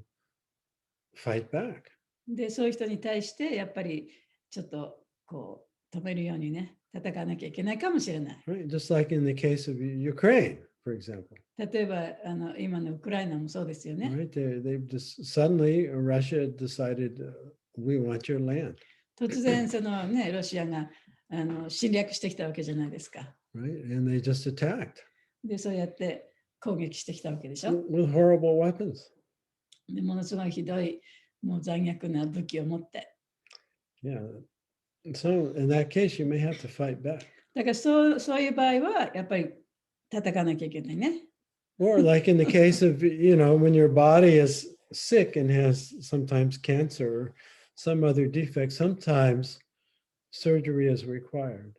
fight back. で、そういう人に対してやっぱりちょっとこう止めるようにね、戦わなきゃいけないかもしれない。Right? Just like in the case of Ukraine, for example. 例えば今のウクライナもそうですよね。Right? They've just suddenly Russia decided we want your land. 突然そのね、ロシアが侵略してきたわけじゃないですか。Right? And they just attacked. で、そうやって攻撃してきたわけでしょ。With horrible weapons. で、ものすごいひどい、もう残虐な武器を持って。Yeah. So in that case, you may have to fight back. だからそういう場合はやっぱり戦わなきゃいけないね。Or like in the case of, when your body is sick and has sometimes cancer or some other defect, sometimes surgery is required.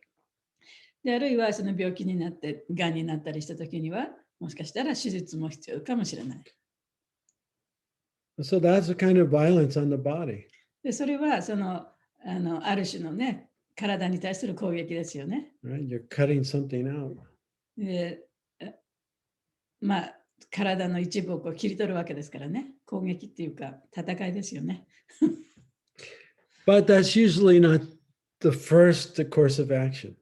であるいはその病気になって、がんになったりしたときには、もしかしたら手術も必要かもしれない。So that's a kind of violence on the body. でそれはある種のね、体に対する攻撃ですよね。Right? You're cutting something out. でまあ、体の一部をこう切り取るわけですからね。攻撃っていうか、戦いですよね。But that's usually not the first course of action.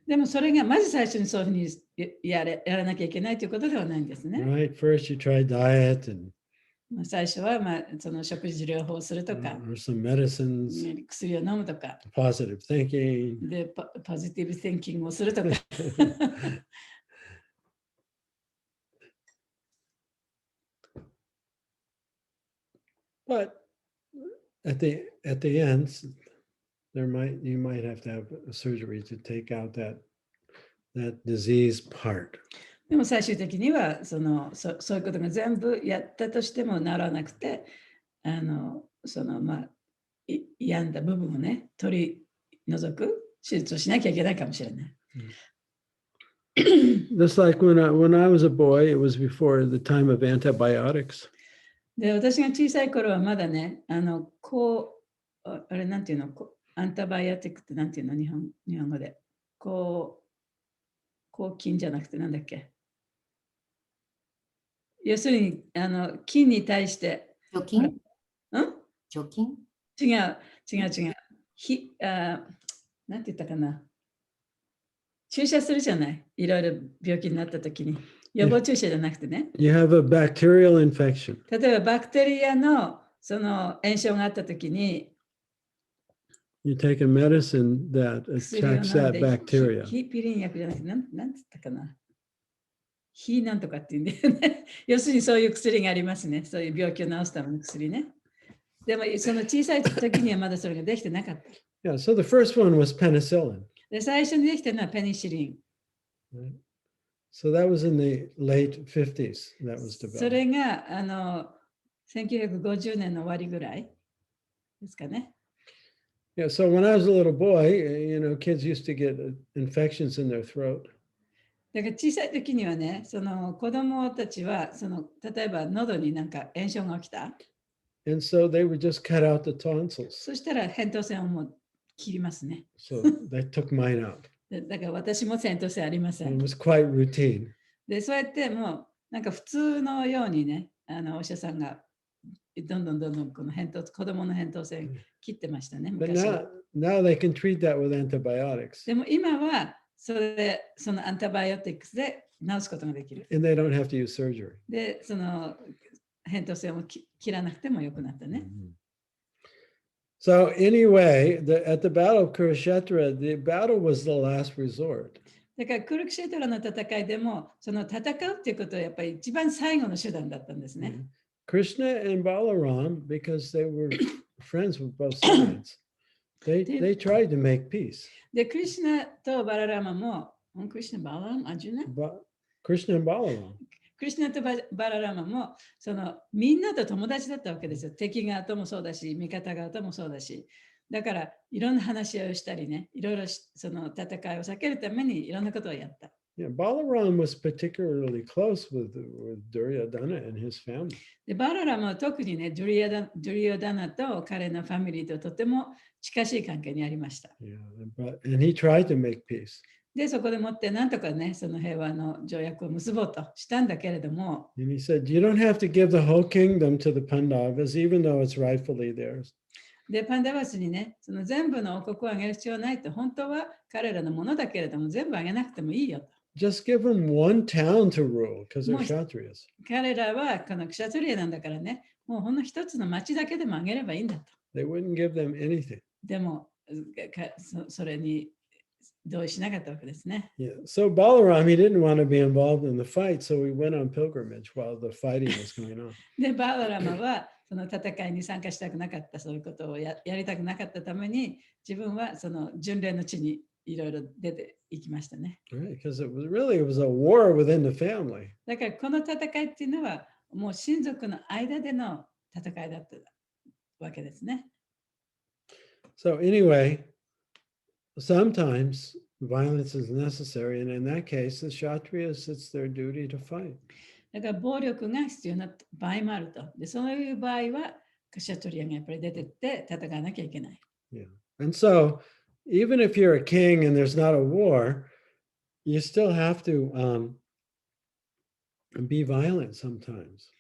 でもそれがまず最初にそういうふうにやらなきゃいけないということではないんですね。Right? First, you try diet and 最初は、その食事療法をするとか、 or some medicines, 薬を飲むとか、 positive thinking. でポジティブ・シンキングをするとか。But at the end, you might have to have a surgery to take out that disease part. でも最終的にはそういうことが全部やったとしてもならなくて、病んだ部分をね、取り除く手術をしなきゃいけないかもしれない。Just like when I was a boy, it was before the time of antibiotics. で、私が小さい頃はまだね、あれなんていうの、アンタバイオティックってなんていうの、日本語で。抗菌じゃなくてなんだっけ。要するに、菌に対して。除菌除菌違う。なんて言ったかな。注射するじゃない。いろいろ病気になったときに。予防注射じゃなくてね。You have a bacterial infection. 例えばバクテリアの炎症があったときに、You take a medicine that attacks that bacteria. ヒピリン薬じゃなくて、なんて言ったかな。ヒなんとかっていうんだよね。要するにそういう薬がありますね。そういう病気を治すための薬ね。でもその小さい時にはまだそれができてなかった。Yeah, so the first one was penicillin. で、最初にできたのはペニシリン。Right? So that was in the late 50s. That was そ developed. れが1950年の終わりぐらいですかね。Yeah, so when I was a little boy, kids used to get infections in their throat. だから小さい時にはね、子供たちは例えば喉になんか炎症が起きた。And so they would just cut out the tonsils. そしたら扁桃腺をもう切りますね。So they took mine out. だから私も扁桃腺ありませ It ん。 was quite routine. で、そうやってもうなんか普通のようにね、お医者さんがどんどんこの子供の扁桃腺切ってましたね。 But 昔は now they can treat that with antibiotics. でも今はそのアンタバイオティクスで治すことができる。 And they don't have to use surgery. で、扁桃腺を切らなくてもよくなったね。So anyway, at the Battle of Kurukshetra, the battle was the last resort. だからクルクシェトラの戦いでも戦うっていうことはやっぱり一番最後の手段だったんですね。Krishna and Balaram, because they were friends with both sides, they tried to make peace. で、クリシュナとバララマも、クリシュナ、バララマ、アジュナ Krishna and Balaram. クリシュナとバララマもみんなと友達だったわけですよ。敵側ともそうだし、味方側ともそうだし。だからいろんな話し合いをしたりね、いろいろ戦いを避けるためにいろんなことをやった。Yeah, Balaram was particularly close with Duryodhana and his family. で、バララマは特にね、ドゥリオダナと彼のファミリーととても近しい関係にありました。Yeah, and he tried to make peace. で、そこでもってなんとかね、その平和の条約を結ぼうとしたんだけれども、And he said, you don't have to give the whole kingdom to the Pandavas, even though it's rightfully theirs. で、パンダバスにね、全部の王国をあげる必要はないと、本当は彼らのものだけれども、全部あげなくてもいいよと。Just give them one town to rule, because they're Kshatriyas. 彼らはこのクシャトリアなんだからね、もうほんの一つの町だけでもあげればいいんだと。They wouldn't give them anything. でも、それに同意しなかったわけですね。Yeah. So Balaram, he didn't want to be involved in the fight, so he went on pilgrimage while the fighting was going on. で、バーラマはその戦いに参加したくなかった、そういうことをやりたくなかったために、自分はその巡礼の地にいろいろ出ていきましたね。Right, because it was a war within the family. だからこの戦いっていうのは、もう親族の間での戦いだったわけですね。So anyway, sometimes violence is necessary, and in that case, the Kshatriyas, it's their duty to fight. だから暴力が必要な場合もあると。で、そういう場合は、カシャトリアがやっぱり出てって戦わなきゃいけない。Yeah. And so, even if you're a king and there's not a war, you still have to be violent sometimes.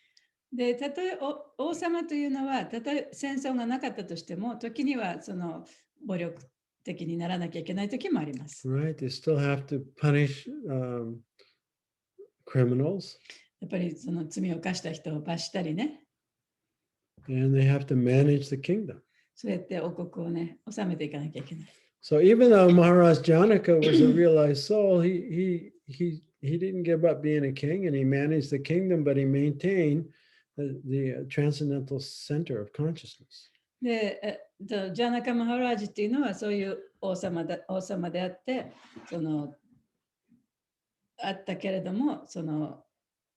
で、たとえ王様というのは、たとえ戦争がなかったとしても、時にはその暴力的にならなきゃいけない時もあります。Right? They still have to punish criminals, やっぱりその罪を犯した人を罰したりね、 and they have to manage the kingdom. そうやって王国をね、治めていかなきゃいけない。So even though Maharaj Janaka was a realized soul, he didn't give up being a king, and he managed the kingdom, but he maintained the transcendental center of consciousness. で、ジャナカ・マハラージっていうのはそういう王様であって、そのあったけれども、その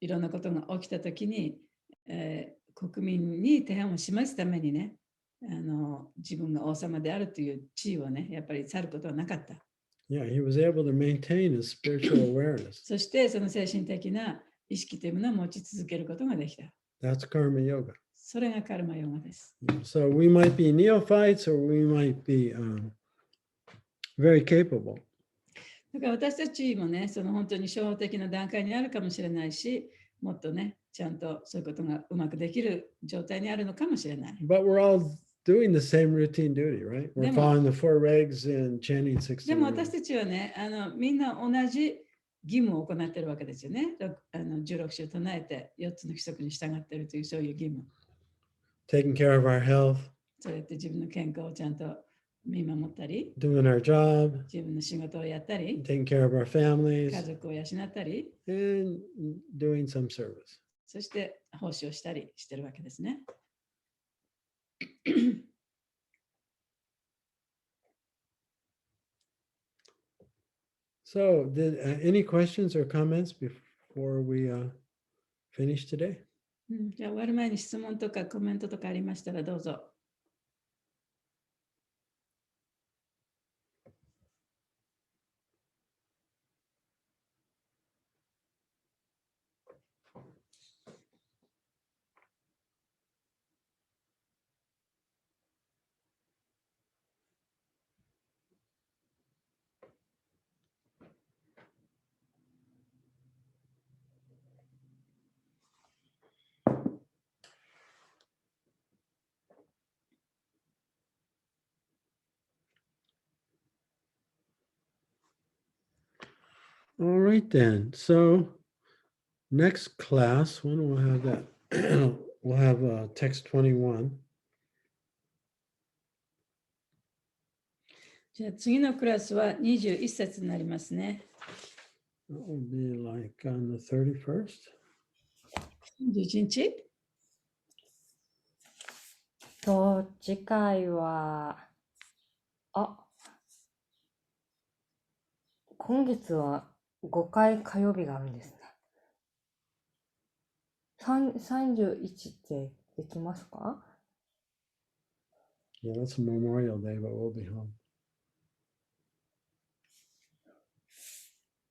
いろんなことが起きたときに、国民に手本を示すためにね、自分が王様であるという地位をね、やっぱり去ることはなかった。Yeah, he was able to maintain his spiritual awareness. そしてその精神的な意識というものを持ち続けることができた。That's karma yoga. それがカルマヨガです。So we might be neophytes, or we might be very capable. だから私たちもね、その本当に初歩的な段階にあるかもしれないし、もっとね、ちゃんとそういうことがうまくできる状態にあるのかもしれない。 But we're all doing the same routine duty, right? We're Demo. following the 4 regs and chanting 60でも私 rules. たちはね、みんな同じ義務を行っているわけですよね。16章唱えて4つの規則に従っているというそういう義務。Taking care of our health, そうやって自分の健康をちゃんと見守ったり、 doing our job, 自分の仕事をやったり、 taking care of our 家 families, 族を養ったり、 and doing some service. そして奉仕をしたりしてるわけですね。So, any questions or comments before we finish today? じゃあ終わる前に質問とかコメントとかありましたらどうぞ。All right then. So next class, when we'll have that, we'll have text 21. じゃあ次のクラスは21節になりますね。That will be like on the 31st. 21日と、次回は、今月は5回火曜日があるんですね。31ってできますか？ Yeah, that's Memorial Day, but we'll be home.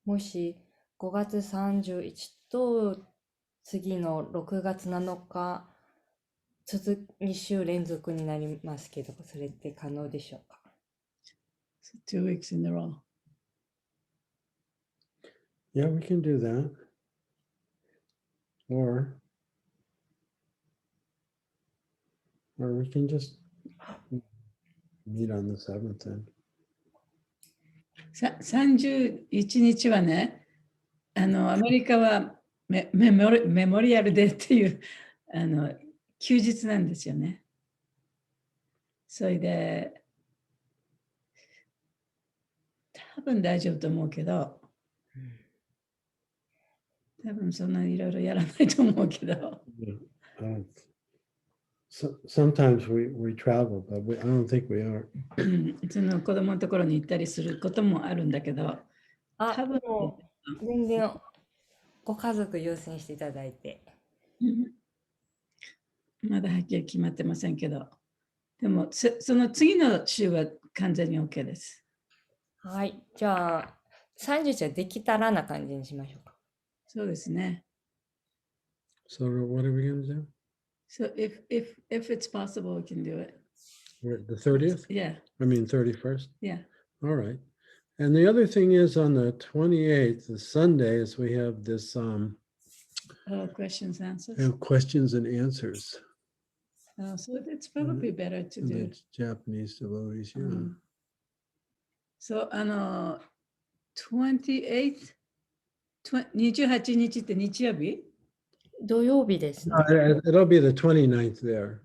もし5月31と次の6月7日、2週連続になりますけど、それって可能でしょうか？ 2 weeks in a row. Yeah, we can do that. Or we can just meet on the 7th then. 31日はね、アメリカはメモリアルデーっていう休日なんですよね。それで、多分大丈夫と思うけど、多分そんなにいろいろやらないと思うけど。Yeah. Sometimes we travel, but I don't think we are. その子供のところに行ったりすることもあるんだけど、多分でも全然ご家族優先していただいて。まだはっきり決まってませんけど。でも、その次の週は完全に OK です。はい。じゃあ、31はできたらな感じにしましょうか。そうですね。So what are we going to do? So if it's possible, we can do it. The 30th? Yeah, I mean 31st? yeah. All right. And the other thing is on the 28th, the Sundays, we have this Questions, answers. questions and answers. So it's probably better to And do. the Japanese devotees, yeah. So 28th, 28日って日曜日？土曜日ですね。It'll be the 29th there.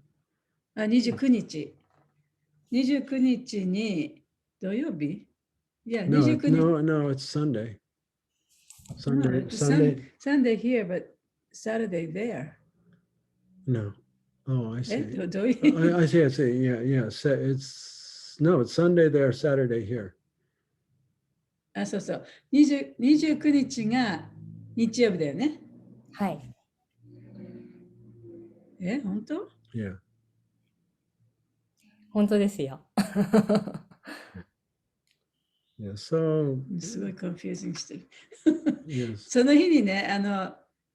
29日。29日に土曜日？いや、 No, 29日。no, it's Sunday. Sunday here, but Saturday there. No. Oh, I see. どういう I see. Yeah. It's Sunday there, Saturday here. あ、そうそう。29日が日曜日だよね。はい。本当？ Yeah. 本当ですよ。Yeah. So すごいコンフュージングしてる。yes. その日にね、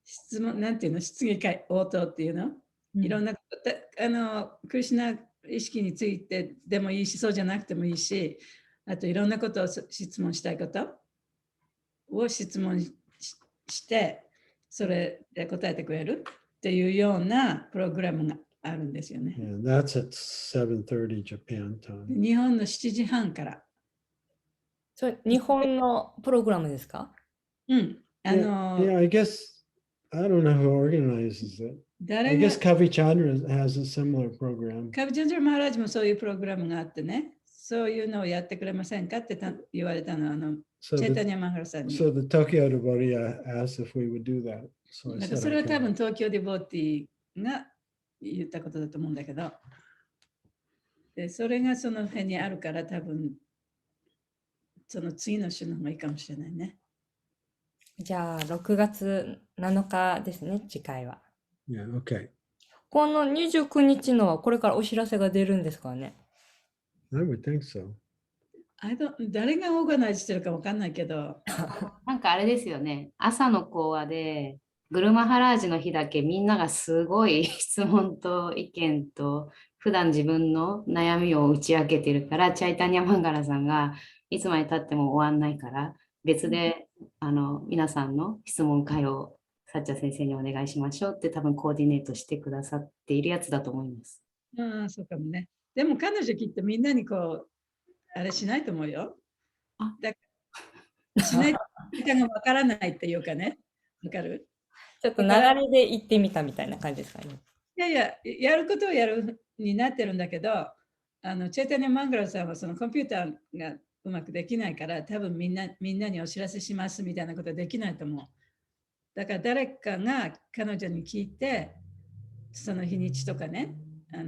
質問、なんていうの、質疑会応答っていうの、いろんなこと、クリシュナ意識についてでもいいし、そうじゃなくてもいいし、あといろんなことを質問したいことを質問して、それで答えてくれるっていうようなプログラムがあるんですよね。Yeah, that's at 7:30 Japan time. 日本の7時半から。それ、日本のプログラムですか？うん。Yeah, I guess I don't know who organizes it. I 誰が guess Kavi Chandra has a similar program. カビチャンジャー・マハラージもそういうプログラムがあってね、そういうのをやってくれませんかって言われたの、So チェタ the, ニャ・マハラさんに。 so the Tokyo devotee asked if we would do that. So I なんか said それは okay. 多分東京ディボーティが言ったことだと思うんだけど、でそれがその辺にあるから多分その次の週の方がいいかもしれないね。じゃあ、6月7日ですね、次回は。Yeah, okay. この29日のはこれからお知らせが出るんですかね？ I would think so. 誰がオーガナイズしてるかわかんないけど、なんかあれですよね。朝の講話で、グルマハラージの日だけみんながすごい質問と意見と、普段自分の悩みを打ち明けてるから、チャイタニャマンガラさんがいつまで経っても終わんないから、別で皆さんの質問会をサッチャ先生にお願いしましょうって多分コーディネートしてくださっているやつだと思います。そうかもね。でも彼女きっとみんなにこう、あれしないと思うよ。だからしないと時間がわからないっていうかね。わかる？ちょっと流れで行ってみたみたいな感じですかね。いや、やることをやるになってるんだけど、チェータニャ・マンガラさんはそのコンピューターがうまくできないから、多分みんなにお知らせしますみたいなことはできないと思う。だから誰かが彼女に聞いて、その日にちとかね、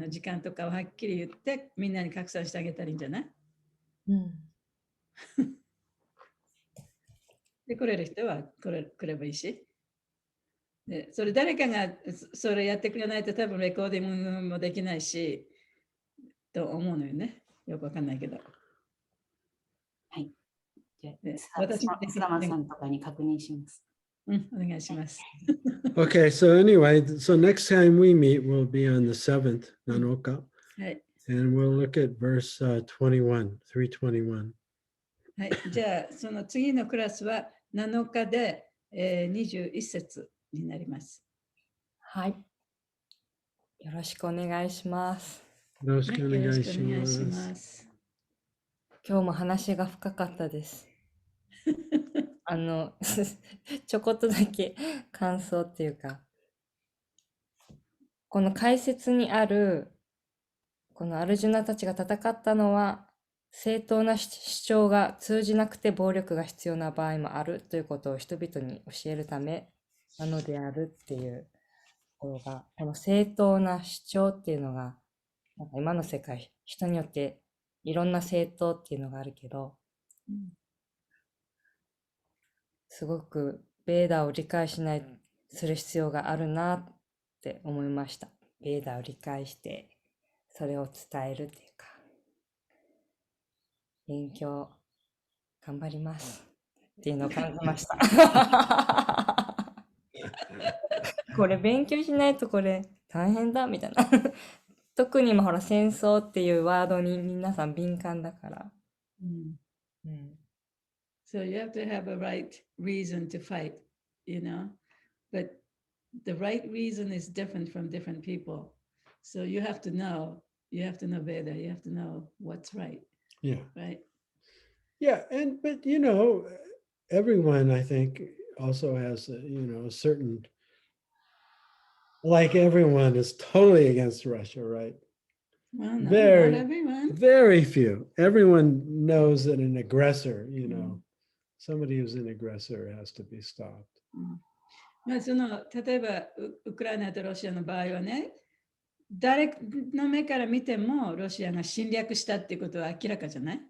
時間とかをはっきり言って、みんなに拡散してあげたらいいんじゃない？で、来れる人は来ればいいし。で、それ誰かがそれやってくれないと多分レコーディングもできないし、と思うのよね。よくわかんないけど。はい。じゃあ、私スラマさんとかに確認します。お願いします。Okay, so anyway, so next time we meet will be on the 7th, Nanoka, はい。and we'll look at verse 21, 321. はい。じゃあ、その次のクラスは7日で、21節になります。はい。よろしくお願いします。よろしくお願いします。今日も話が深かったです。ちょこっとだけ感想っていうか、この解説にある、このアルジュナたちが戦ったのは、正当な主張が通じなくて暴力が必要な場合もあるということを人々に教えるためなのであるっていうところが、この正当な主張っていうのが、なんか今の世界、人によっていろんな正当っていうのがあるけど、すごくベーダを理解する必要があるなって思いました。ベーダを理解して、それを伝えるっていうか、勉強頑張りますっていうのを感じました。これ勉強しないとこれ大変だみたいな。特に今ほら戦争っていうワードに皆さん敏感だから。So you have to have a right reason to fight, you know, but the right reason is different from different people. So you have to know Veda, you have to know what's right, Yeah. right? Yeah, but you know, everyone I think also has a certain, like everyone is totally against Russia, right? Well, no, Very, not everyone. very few. Everyone knows that an aggressor, somebody who's an aggressor has to be stopped. まあ、例えばウクライナとロシアの場合はね、誰の目から見てもロシアが侵略したっていうことは明らかじゃない？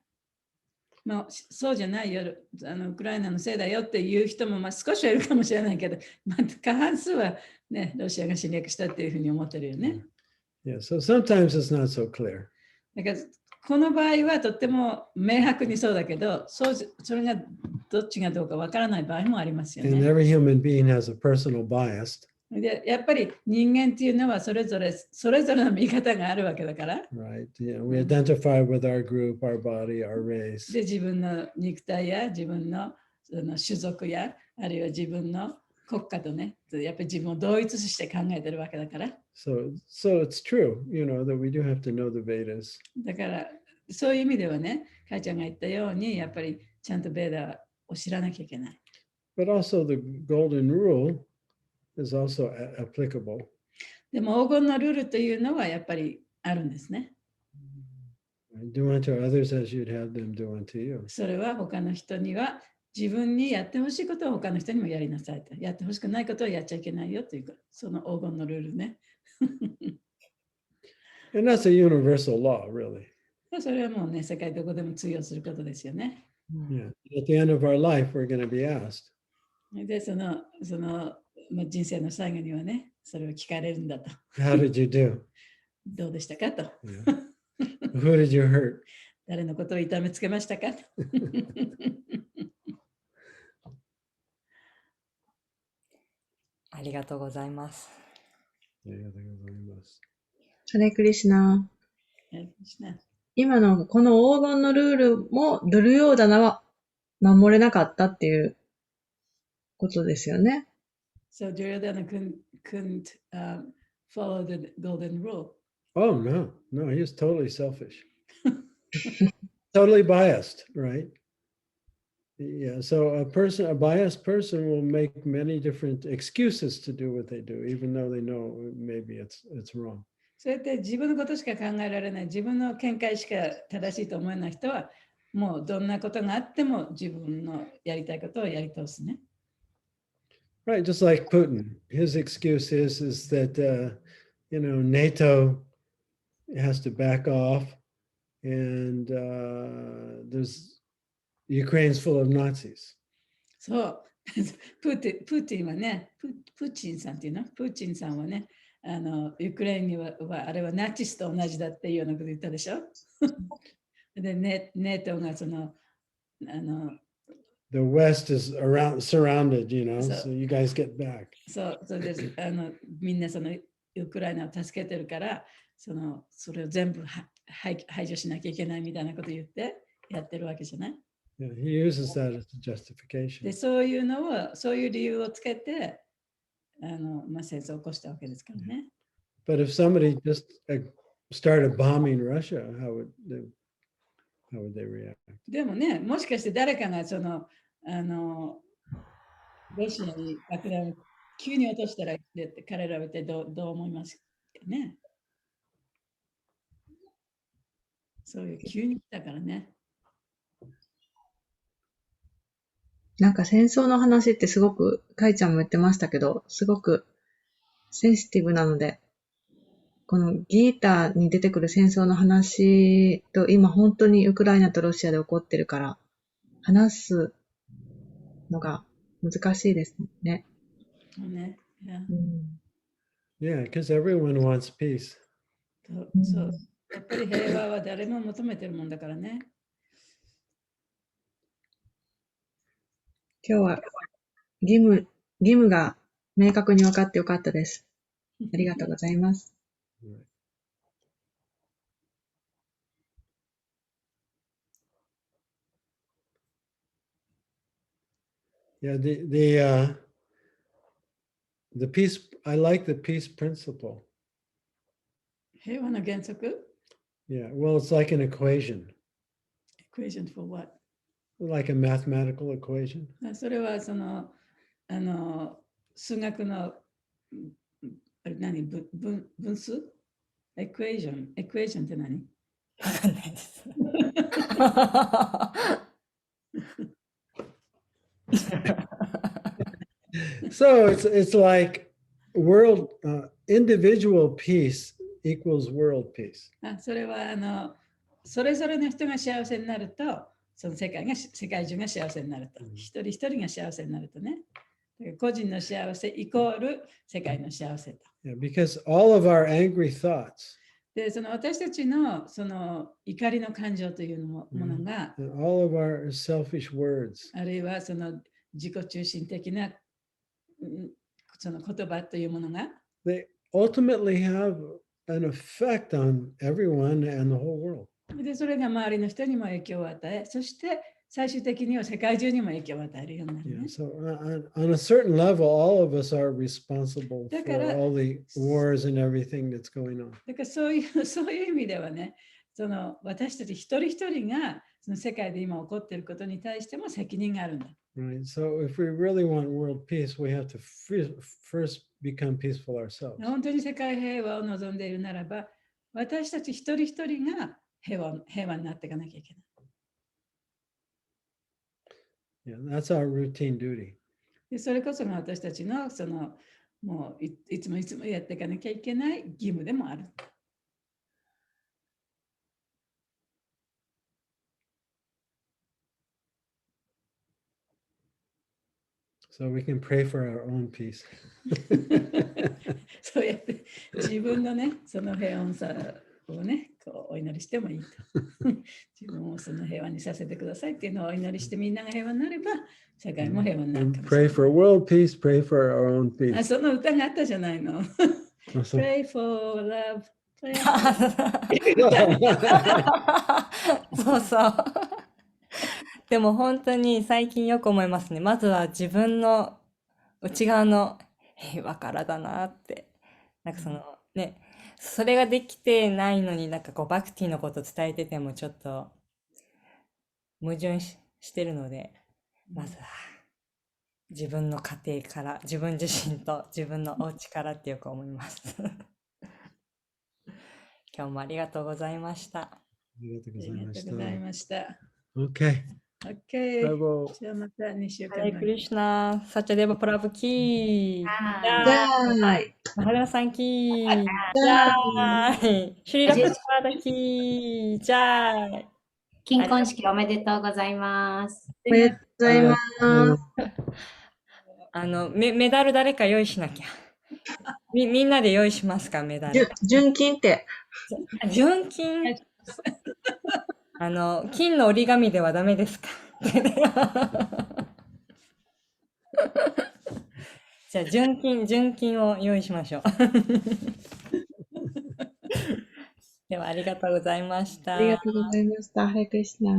まあ、そうじゃないよ、ウクライナのせいだよっていう人も少しはいるかもしれないけど、過半数は、ね、ロシアが侵略したっていうふうに思ってるよね。Yeah, so sometimes it's not so clear. だからこの場合はとっても明白にそうだけど、それがどっちがどうかわからない場合もありますよ And ね。every human being has a personal bias. でやっぱり人間っていうのはそれぞれの見方があるわけだから。Right. Yeah, we identify with our group, our body, our race. で自分の肉体や自分の種族やあるいは自分の国家とね、やっぱり自分を同一して考えてるわけだから。So it's true, that we do have to know the Vedas. だからそういう意味ではね、かいちゃんが言ったようにやっぱりちゃんとベーダを知らなきゃいけない。But also the golden rule is also applicable. でも黄金のルールというのはやっぱりあるんですね。Do unto others as you'd have them do unto you. それは他の人には自分にやってほしいことを他の人にもやりなさいと。やってほしくないことをやっちゃいけないよというか、その黄金のルールね。And that's a universal law, really. それはもうね、世界どこでも通用することですよね。Yeah. At the end of our life, we're going to be asked. で、人生の最後にはね、それを聞かれるんだと。How did you do? どうでしたかと。Yeah. Who did you hurt? 誰のことを痛めつけましたかと。ありがとうございます。ありがとうございます。ハレクリシナ。今のこの黄金のルールもドゥルヨーダナは守れなかったっていうことですよね。So Duryodhana couldn't follow the golden rule. Oh, no, he was totally selfish. Totally biased, right? Yeah, so a biased person will make many different excuses to do what they do, even though they know maybe it's wrong. そうやって自分のことしか考えられない、自分の見解しか正しいと思えない人は、もうどんなことがあっても自分のやりたいことをやり通すね。Right, just like Putin. His excuse is that, NATO has to back off and Ukraine's full of Nazis. そう、プーチンはね、プーチンさんっていうのプーチンさんはね、ウクライナにはあれはナチスと同じだっていうようなこと言ったでしょ。で、ネートがThe West is surrounded, so you guys get back. そうです。みんなウクライナを助けてるから、それを全部排除しなきゃいけないみたいなことを言ってやってるわけじゃない。Yeah, he uses that as a justification. で、そういう理由をつけて、戦争を起こしたわけですからね。But if somebody just started bombing Russia, how would they react? でもね、もしかして誰かがロシアに爆弾を急に落としたら彼らを見てどう思いますかね。そういう急に来たからね。なんか戦争の話ってすごく、かいちゃんも言ってましたけど、すごくセンシティブなので、このギーターに出てくる戦争の話と今本当にウクライナとロシアで起こってるから話すのが難しいですね。ね、うん、Yeah, because everyone wants peace. そう。やっぱり平和は誰も求めてるもんだからね。今日は義務が明確に分かってよかったです。ありがとうございます。Yeah, the peace, I like the peace principle. 平和の原則 Yeah, well, it's like an equation, Equation for what? like a mathematical equation. それはその、数学の、あれ何、分数 ?Equation って何わかんないです。So it's like individual peace equals world peace. それはそれぞれの人が幸せになると、その世界中が幸せになると、一人一人が幸せになるとね。個人の幸せイコール世界の幸せと。Yeah, because all of our angry thoughts, で、その私たちのその怒りの感情というものが、and all of our selfish words, あるいはその自己中心的なその言葉というものが、they ultimately have an effect on everyone and the whole world. で、それが周りの人にも影響を与え、そして最終的には世界中にも影響を与えるようになる、ね。Yeah, so on a certain level, all of us are responsible だか for ら all the wars and everything that's going on. だからそういう意味ではね、その私たち一人一人がその世界で今起こっていることに対しても責任があるんだ。Right. So if we really want world peace, we have to first become peaceful ourselves. 本当に世界平和を望んでいるならば、私たち一人一人が平和になっていかなきゃいけない。Yeah, that's our routine duty. でそれこそが私たちのそのもういつもやっていかなきゃいけない義務でもある。So we can pray for our own peace. そうやって自分のね、その平穏さをね、こうお祈りしてもいいと。自分をその平和にさせてくださいっていうのをお祈りしてみんなが平和になれば、世界も平和になるかもしれない。Pray for world peace, pray for our own peace. あ、その歌があったじゃないの。Pray for love. そうそう。でも本当に最近よく思いますね。まずは自分の内側の平和からだなって。なんかそのね、それができてないのになんかこうバクティのこと伝えててもちょっと矛盾してるので、まずは自分の家庭から、自分自身と自分のお家からってよく思います。今日もありがとうございました。ありがとうございました。Okay. OK。Bravo. じゃあまた2週間ハレクリシュナ、サチャデバプラブキー。はい。マハラさんキー。じゃあ、シュリラプラパダキー。じゃあ。金婚式おめでとうございます。おめでとうございます。メダル誰か用意しなきゃ。みんなで用意しますか、メダル。純金って。純金金の折り紙ではダメですかじゃあ、純金を用意しましょう。では、ありがとうございました。ありがとうございました。ハレクリシュナ。